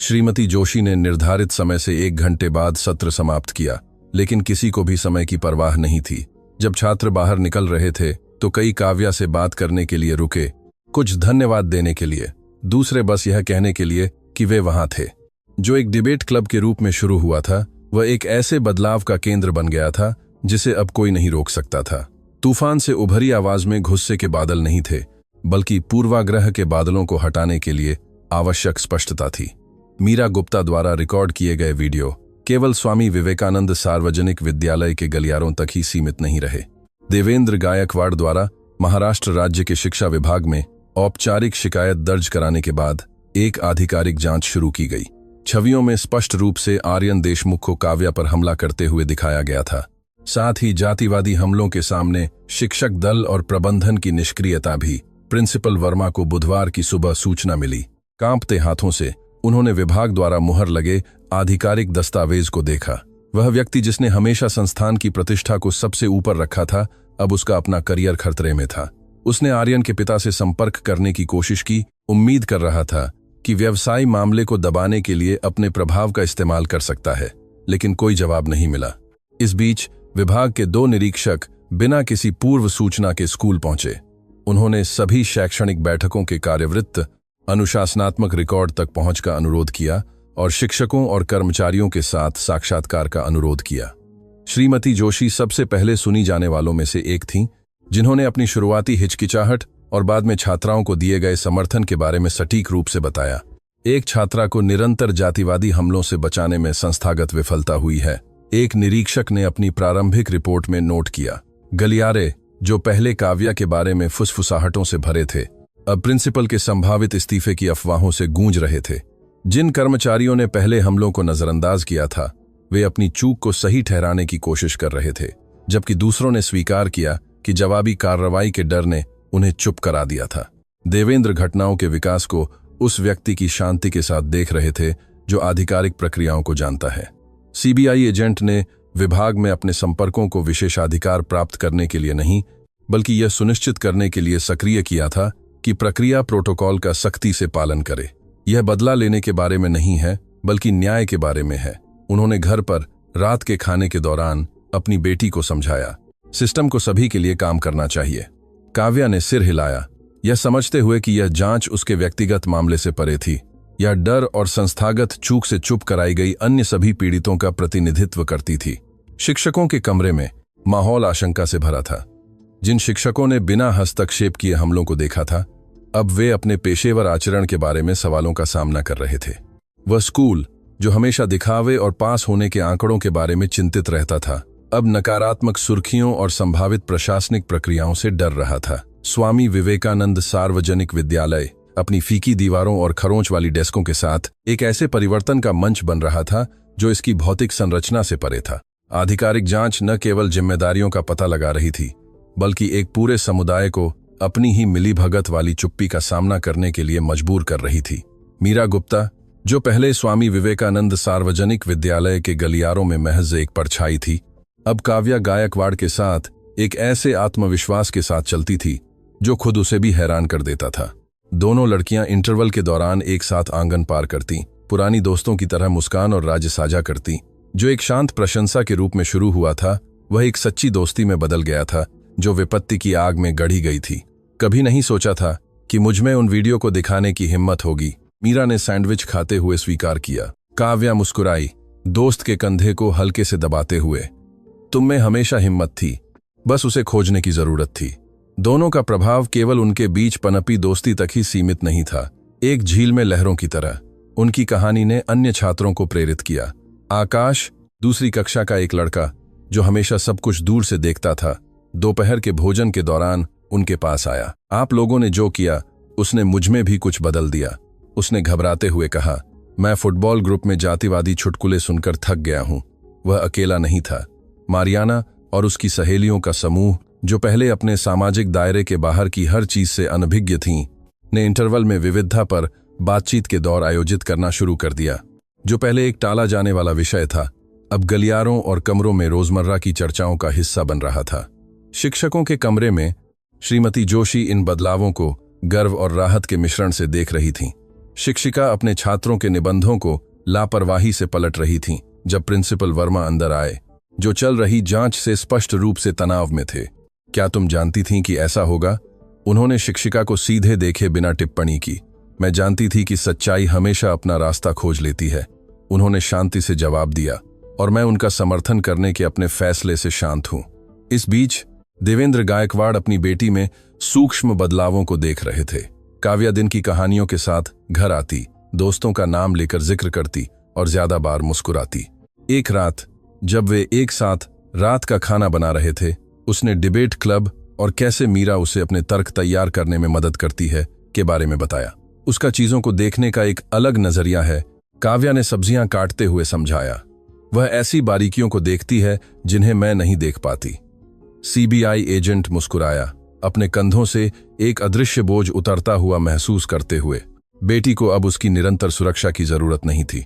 श्रीमती जोशी ने निर्धारित समय से 1 घंटे बाद सत्र समाप्त किया, लेकिन किसी को भी समय की परवाह नहीं थी। जब छात्र बाहर निकल रहे थे तो कई काव्या से बात करने के लिए रुके, कुछ धन्यवाद देने के लिए, दूसरे बस यह कहने के लिए कि वे वहां थे। जो एक डिबेट क्लब के रूप में शुरू हुआ था, वह एक ऐसे बदलाव का केंद्र बन गया था जिसे अब कोई नहीं रोक सकता था। तूफान से उभरी आवाज में गुस्से के बादल नहीं थे, बल्कि पूर्वाग्रह के बादलों को हटाने के लिए आवश्यक स्पष्टता थी। मीरा गुप्ता द्वारा रिकॉर्ड किए गए वीडियो केवल स्वामी विवेकानंद सार्वजनिक विद्यालय के गलियारों तक ही सीमित नहीं रहे। देवेंद्र गायकवाड़ द्वारा महाराष्ट्र राज्य के शिक्षा विभाग में औपचारिक शिकायत दर्ज कराने के बाद एक आधिकारिक जांच शुरू की गई। छवियों में स्पष्ट रूप से आर्यन देशमुख को काव्या पर हमला करते हुए दिखाया गया था। साथ ही जातिवादी हमलों के सामने शिक्षक दल और प्रबंधन की निष्क्रियता भी। प्रिंसिपल वर्मा को बुधवार की सुबह सूचना मिली। कांपते हाथों से उन्होंने विभाग द्वारा मुहर लगे आधिकारिक दस्तावेज को देखा। वह व्यक्ति जिसने हमेशा संस्थान की प्रतिष्ठा को सबसे ऊपर रखा था, अब उसका अपना करियर खतरे में था। उसने आर्यन के पिता से संपर्क करने की कोशिश की, उम्मीद कर रहा था कि व्यवसायी मामले को दबाने के लिए अपने प्रभाव का इस्तेमाल कर सकता है, लेकिन कोई जवाब नहीं मिला। इस बीच विभाग के 2 निरीक्षक बिना किसी पूर्व सूचना के स्कूल पहुंचे। उन्होंने सभी शैक्षणिक बैठकों के कार्यवृत्त, अनुशासनात्मक रिकॉर्ड तक पहुंच का अनुरोध किया और शिक्षकों और कर्मचारियों के साथ साक्षात्कार का अनुरोध किया। श्रीमती जोशी सबसे पहले सुनी जाने वालों में से एक थीं, जिन्होंने अपनी शुरुआती हिचकिचाहट और बाद में छात्राओं को दिए गए समर्थन के बारे में सटीक रूप से बताया। एक छात्रा को निरंतर जातिवादी हमलों से बचाने में संस्थागत विफलता हुई है, एक निरीक्षक ने अपनी प्रारंभिक रिपोर्ट में नोट किया। गलियारे, जो पहले काव्या के बारे में फुसफुसाहटों से भरे थे, अब प्रिंसिपल के संभावित इस्तीफे की अफवाहों से गूंज रहे थे। जिन कर्मचारियों ने पहले हमलों को नजरअंदाज किया था, वे अपनी चूक को सही ठहराने की कोशिश कर रहे थे, जबकि दूसरों ने स्वीकार किया कि जवाबी कार्रवाई के डर ने उन्हें चुप करा दिया था। देवेंद्र घटनाओं के विकास को उस व्यक्ति की शांति के साथ देख रहे थे जो आधिकारिक प्रक्रियाओं को जानता है। सीबीआई एजेंट ने विभाग में अपने संपर्कों को विशेषाधिकार प्राप्त करने के लिए नहीं, बल्कि यह सुनिश्चित करने के लिए सक्रिय किया था कि प्रक्रिया प्रोटोकॉल का सख्ती से पालन करे। यह बदला लेने के बारे में नहीं है, बल्कि न्याय के बारे में है। उन्होंने घर पर रात के खाने के दौरान अपनी बेटी को समझाया, सिस्टम को सभी के लिए काम करना चाहिए। काव्या ने सिर हिलाया, यह समझते हुए कि यह जांच उसके व्यक्तिगत मामले से परे थी। यह डर और संस्थागत चूक से चुप कराई गई अन्य सभी पीड़ितों का प्रतिनिधित्व करती थी। शिक्षकों के कमरे में माहौल आशंका से भरा था। जिन शिक्षकों ने बिना हस्तक्षेप किए हमलों को देखा था, अब वे अपने पेशेवर आचरण के बारे में सवालों का सामना कर रहे थे। वह स्कूल, जो हमेशा दिखावे और पास होने के आंकड़ों के बारे में चिंतित रहता था, अब नकारात्मक सुर्खियों और संभावित प्रशासनिक प्रक्रियाओं से डर रहा था। स्वामी विवेकानंद सार्वजनिक विद्यालय अपनी फीकी दीवारों और खरोंच वाली डेस्कों के साथ एक ऐसे परिवर्तन का मंच बन रहा था जो इसकी भौतिक संरचना से परे था। आधिकारिक जांच न केवल जिम्मेदारियों का पता लगा रही थी, बल्कि एक पूरे समुदाय को अपनी ही मिलीभगत वाली चुप्पी का सामना करने के लिए मजबूर कर रही थी। मीरा गुप्ता, जो पहले स्वामी विवेकानंद सार्वजनिक विद्यालय के गलियारों में महज एक परछाई थी, अब काव्या गायकवाड़ के साथ एक ऐसे आत्मविश्वास के साथ चलती थी जो खुद उसे भी हैरान कर देता था। दोनों लड़कियां इंटरवल के दौरान एक साथ आंगन पार करती, पुरानी दोस्तों की तरह मुस्कान और राज साझा करती। जो एक शांत प्रशंसा के रूप में शुरू हुआ था, वह एक सच्ची दोस्ती में बदल गया था जो विपत्ति की आग में गढ़ी गई थी। कभी नहीं सोचा था कि मुझमें उन वीडियो को दिखाने की हिम्मत होगी, मीरा ने सैंडविच खाते हुए स्वीकार किया। काव्या मुस्कुराई, दोस्त के कंधे को हल्के से दबाते हुए। तुम में हमेशा हिम्मत थी, बस उसे खोजने की जरूरत थी। दोनों का प्रभाव केवल उनके बीच पनपी दोस्ती तक ही सीमित नहीं था, एक झील में लहरों की तरह उनकी कहानी ने अन्य छात्रों को प्रेरित किया। आकाश, दूसरी कक्षा का एक लड़का जो हमेशा सब कुछ दूर से देखता था, दोपहर के भोजन के दौरान उनके पास आया। आप लोगों ने जो किया उसने मुझ में भी कुछ बदल दिया, उसने घबराते हुए कहा। मैं फुटबॉल ग्रुप में जातिवादी चुटकुले सुनकर थक गया हूं। वह अकेला नहीं था। मारियाना और उसकी सहेलियों का समूह, जो पहले अपने सामाजिक दायरे के बाहर की हर चीज से अनभिज्ञ थीं, ने इंटरवल में विविधता पर बातचीत के दौर आयोजित करना शुरू कर दिया। जो पहले एक टाला जाने वाला विषय था, अब गलियारों और कमरों में रोजमर्रा की चर्चाओं का हिस्सा बन रहा था। शिक्षकों के कमरे में श्रीमती जोशी इन बदलावों को गर्व और राहत के मिश्रण से देख रही थीं। शिक्षिका अपने छात्रों के निबंधों को लापरवाही से पलट रही थीं जब प्रिंसिपल वर्मा अंदर आए, जो चल रही जांच से स्पष्ट रूप से तनाव में थे। क्या तुम जानती थीं कि ऐसा होगा? उन्होंने शिक्षिका को सीधे देखे बिना टिप्पणी की। मैं जानती थी कि सच्चाई हमेशा अपना रास्ता खोज लेती है, उन्होंने शांति से जवाब दिया, और मैं उनका समर्थन करने के अपने फैसले से शांत हूं। इस बीच देवेंद्र गायकवाड़ अपनी बेटी में सूक्ष्म बदलावों को देख रहे थे। काव्या दिन की कहानियों के साथ घर आती, दोस्तों का नाम लेकर जिक्र करती और ज्यादा बार मुस्कुराती। एक रात जब वे एक साथ रात का खाना बना रहे थे, उसने डिबेट क्लब और कैसे मीरा उसे अपने तर्क तैयार करने में मदद करती है के बारे में बताया। उसका चीजों को देखने का एक अलग नजरिया है, काव्या ने सब्जियां काटते हुए समझाया। वह ऐसी बारीकियों को देखती है जिन्हें मैं नहीं देख पाती। सीबीआई एजेंट मुस्कुराया, अपने कंधों से एक अदृश्य बोझ उतरता हुआ महसूस करते हुए। बेटी को अब उसकी निरंतर सुरक्षा की जरूरत नहीं थी,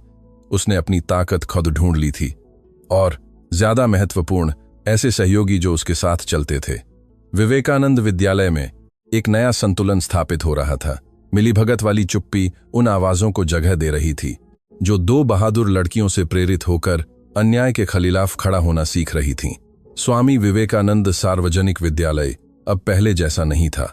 उसने अपनी ताकत खुद ढूंढ ली थी, और ज्यादा महत्वपूर्ण, ऐसे सहयोगी जो उसके साथ चलते थे। विवेकानंद विद्यालय में एक नया संतुलन स्थापित हो रहा था। मिलीभगत वाली चुप्पी उन आवाजों को जगह दे रही थी जो दो बहादुर लड़कियों से प्रेरित होकर अन्याय के खिलाफ खड़ा होना सीख रही थीं। स्वामी विवेकानंद सार्वजनिक विद्यालय अब पहले जैसा नहीं था।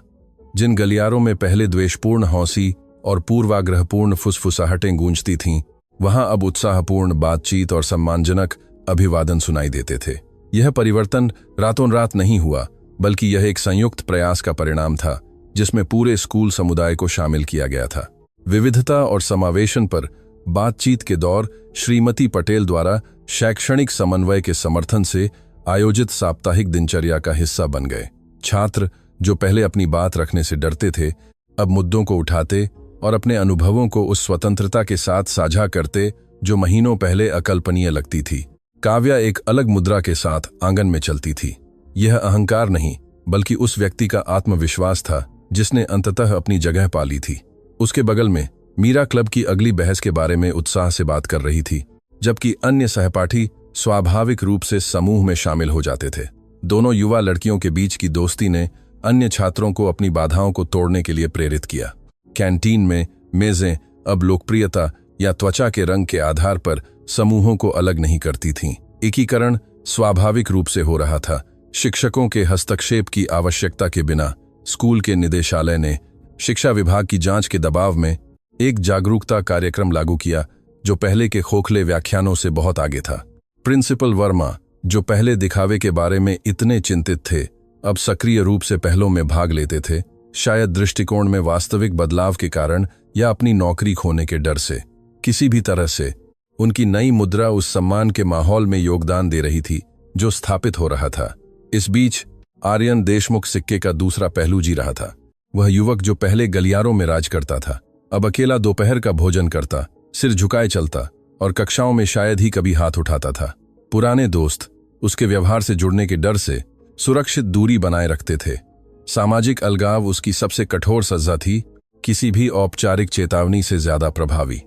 जिन गलियारों में पहले द्वेषपूर्ण हौसी और पूर्वाग्रहपूर्ण फुसफुसाहटें गूंजती थीं, वहां अब उत्साहपूर्ण बातचीत और सम्मानजनक अभिवादन सुनाई देते थे। यह परिवर्तन रातों रात नहीं हुआ, बल्कि यह एक संयुक्त प्रयास का परिणाम था जिसमें पूरे स्कूल समुदाय को शामिल किया गया था। विविधता और समावेशन पर बातचीत के दौर श्रीमती पटेल द्वारा शैक्षणिक समन्वय के समर्थन से आयोजित साप्ताहिक दिनचर्या का हिस्सा बन गए। छात्र जो पहले अपनी बात रखने से डरते थे, अब मुद्दों को उठाते और अपने अनुभवों को उस स्वतंत्रता के साथ साझा करते जो महीनों पहले अकल्पनीय लगती थी। काव्या एक अलग मुद्रा के साथ आंगन में चलती थी। यह अहंकार नहीं, बल्कि उस व्यक्ति का आत्मविश्वास था जिसने अंततः अपनी जगह पा ली थी। उसके बगल में मीरा क्लब की अगली बहस के बारे में उत्साह से बात कर रही थी, जबकि अन्य सहपाठी स्वाभाविक रूप से समूह में शामिल हो जाते थे। दोनों युवा लड़कियों के बीच की दोस्ती ने अन्य छात्रों को अपनी बाधाओं को तोड़ने के लिए प्रेरित किया। कैंटीन में मेजें अब लोकप्रियता या त्वचा के रंग के आधार पर समूहों को अलग नहीं करती थीं। एकीकरण स्वाभाविक रूप से हो रहा था। शिक्षकों के हस्तक्षेप की आवश्यकता के बिना स्कूल के निदेशालय ने शिक्षा विभाग की जांच के दबाव में एक जागरूकता कार्यक्रम लागू किया जो पहले के खोखले व्याख्यानों से बहुत आगे था। प्रिंसिपल वर्मा, जो पहले दिखावे के बारे में इतने चिंतित थे, अब सक्रिय रूप से पहलों में भाग लेते थे, शायद दृष्टिकोण में वास्तविक बदलाव के कारण या अपनी नौकरी खोने के डर से। किसी भी तरह से उनकी नई मुद्रा उस सम्मान के माहौल में योगदान दे रही थी जो स्थापित हो रहा था। इस बीच आर्यन देशमुख सिक्के का दूसरा पहलू जी रहा था। वह युवक जो पहले गलियारों में राज करता था, अब अकेला दोपहर का भोजन करता, सिर झुकाए चलता और कक्षाओं में शायद ही कभी हाथ उठाता था। पुराने दोस्त उसके व्यवहार से जुड़ने के डर से सुरक्षित दूरी बनाए रखते थे। सामाजिक अलगाव उसकी सबसे कठोर सजा थी, किसी भी औपचारिक चेतावनी से ज्यादा प्रभावी।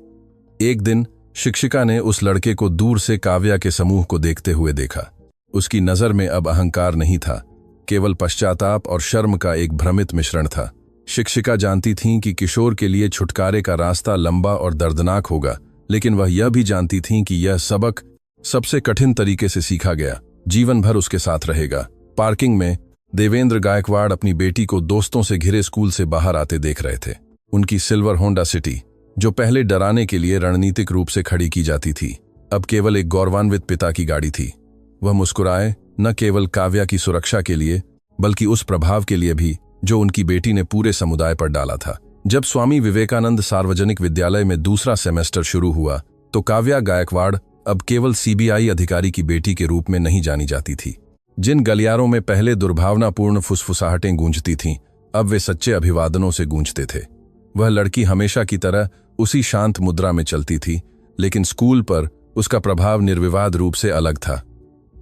एक दिन शिक्षिका ने उस लड़के को दूर से काव्या के समूह को देखते हुए देखा। उसकी नजर में अब अहंकार नहीं था, केवल पश्चाताप और शर्म का एक भ्रमित मिश्रण था। शिक्षिका जानती थीं कि किशोर के लिए छुटकारे का रास्ता लंबा और दर्दनाक होगा, लेकिन वह यह भी जानती थीं कि यह सबक सबसे कठिन तरीके से सीखा गया जीवन भर उसके साथ रहेगा। पार्किंग में देवेंद्र गायकवाड़ अपनी बेटी को दोस्तों से घिरे स्कूल से बाहर आते देख रहे थे। उनकी सिल्वर होंडा सिटी, जो पहले डराने के लिए रणनीतिक रूप से खड़ी की जाती थी, अब केवल एक गौरवान्वित पिता की गाड़ी थी। वह मुस्कुराए, न केवल काव्या की सुरक्षा के लिए बल्कि उस प्रभाव के लिए भी जो उनकी बेटी ने पूरे समुदाय पर डाला था। जब स्वामी विवेकानंद सार्वजनिक विद्यालय में दूसरा सेमेस्टर शुरू हुआ तो काव्या गायकवाड़ अब केवल सीबीआई अधिकारी की बेटी के रूप में नहीं जानी जाती थी। जिन गलियारों में पहले दुर्भावनापूर्ण फुसफुसाहटें गूंजती थीं, अब वे सच्चे अभिवादनों से गूंजते थे। वह लड़की हमेशा की तरह उसी शांत मुद्रा में चलती थी, लेकिन स्कूल पर उसका प्रभाव निर्विवाद रूप से अलग था।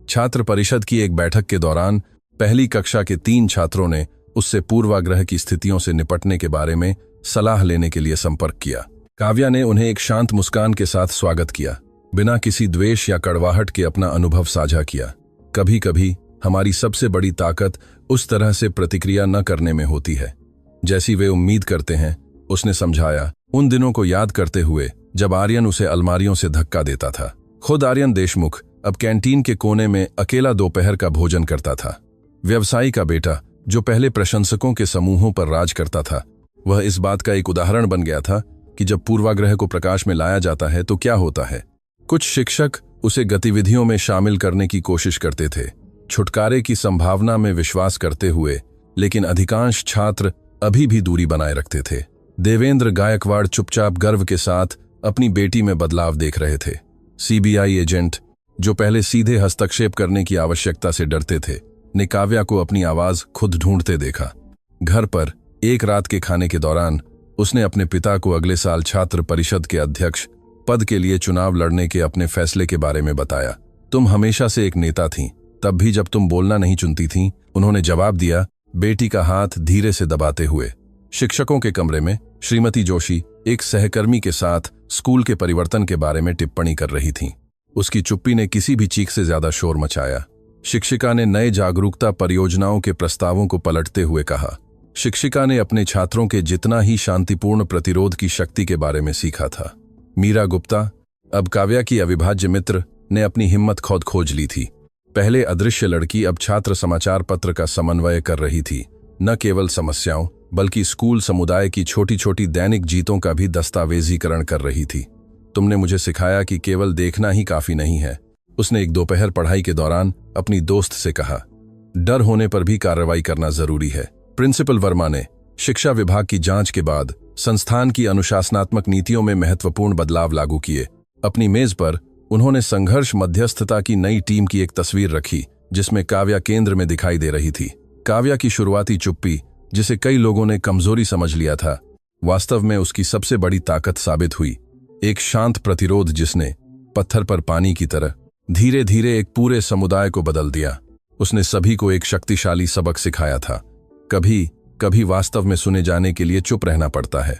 छात्र परिषद की एक बैठक के दौरान पहली कक्षा के 3 छात्रों ने उससे पूर्वाग्रह की स्थितियों से निपटने के बारे में सलाह लेने के लिए संपर्क किया। काव्या ने उन्हें एक शांत मुस्कान के साथ स्वागत किया, बिना किसी द्वेष या कड़वाहट के अपना अनुभव साझा किया। कभी कभी हमारी सबसे बड़ी ताकत उस तरह से प्रतिक्रिया न करने में होती है जैसी वे उम्मीद करते हैं, उसने समझाया, उन दिनों को याद करते हुए जब आर्यन उसे अलमारियों से धक्का देता था। खुद आर्यन देशमुख अब कैंटीन के कोने में अकेला दोपहर का भोजन करता था। व्यवसायी का बेटा जो पहले प्रशंसकों के समूहों पर राज करता था, वह इस बात का एक उदाहरण बन गया था कि जब पूर्वाग्रह को प्रकाश में लाया जाता है तो क्या होता है। कुछ शिक्षक उसे गतिविधियों में शामिल करने की कोशिश करते थे, छुटकारे की संभावना में विश्वास करते हुए, लेकिन अधिकांश छात्र अभी भी दूरी बनाए रखते थे। देवेंद्र गायकवाड़ चुपचाप गर्व के साथ अपनी बेटी में बदलाव देख रहे थे। सीबीआई एजेंट जो पहले सीधे हस्तक्षेप करने की आवश्यकता से डरते थे, ने काव्या को अपनी आवाज खुद ढूंढते देखा। घर पर एक रात के खाने के दौरान उसने अपने पिता को अगले साल छात्र परिषद के अध्यक्ष पद के लिए चुनाव लड़ने के अपने फैसले के बारे में बताया। तुम हमेशा से एक नेता थीं, तब भी जब तुम बोलना नहीं चुनती थीं, उन्होंने जवाब दिया, बेटी का हाथ धीरे से दबाते हुए। शिक्षकों के कमरे में श्रीमती जोशी एक सहकर्मी के साथ स्कूल के परिवर्तन के बारे में टिप्पणी कर रही थीं। उसकी चुप्पी ने किसी भी चीख से ज्यादा शोर मचाया। शिक्षिका ने नए जागरूकता परियोजनाओं के प्रस्तावों को पलटते हुए कहा। शिक्षिका ने अपने छात्रों के जितना ही शांतिपूर्ण प्रतिरोध की शक्ति के बारे में सीखा था। मीरा गुप्ता, अब काव्या की अविभाज्य मित्र, ने अपनी हिम्मत खुद खोज ली थी। पहले अदृश्य लड़की अब छात्र समाचार पत्र का समन्वय कर रही थी, न केवल समस्याओं बल्कि स्कूल समुदाय की छोटी छोटी दैनिक जीतों का भी दस्तावेजीकरण कर रही थी। तुमने मुझे सिखाया कि केवल देखना ही काफी नहीं है, उसने एक दोपहर पढ़ाई के दौरान अपनी दोस्त से कहा। डर होने पर भी कार्रवाई करना जरूरी है। प्रिंसिपल वर्मा ने शिक्षा विभाग की जांच के बाद संस्थान की अनुशासनात्मक नीतियों में महत्वपूर्ण बदलाव लागू किए। अपनी मेज पर उन्होंने संघर्ष मध्यस्थता की नई टीम की एक तस्वीर रखी, जिसमें काव्या केंद्र में दिखाई दे रही थी। काव्या की शुरुआती चुप्पी, जिसे कई लोगों ने कमजोरी समझ लिया था, वास्तव में उसकी सबसे बड़ी ताकत साबित हुई। एक शांत प्रतिरोध जिसने पत्थर पर पानी की तरह धीरे धीरे एक पूरे समुदाय को बदल दिया। उसने सभी को एक शक्तिशाली सबक सिखाया था, कभी कभी वास्तव में सुने जाने के लिए चुप रहना पड़ता है।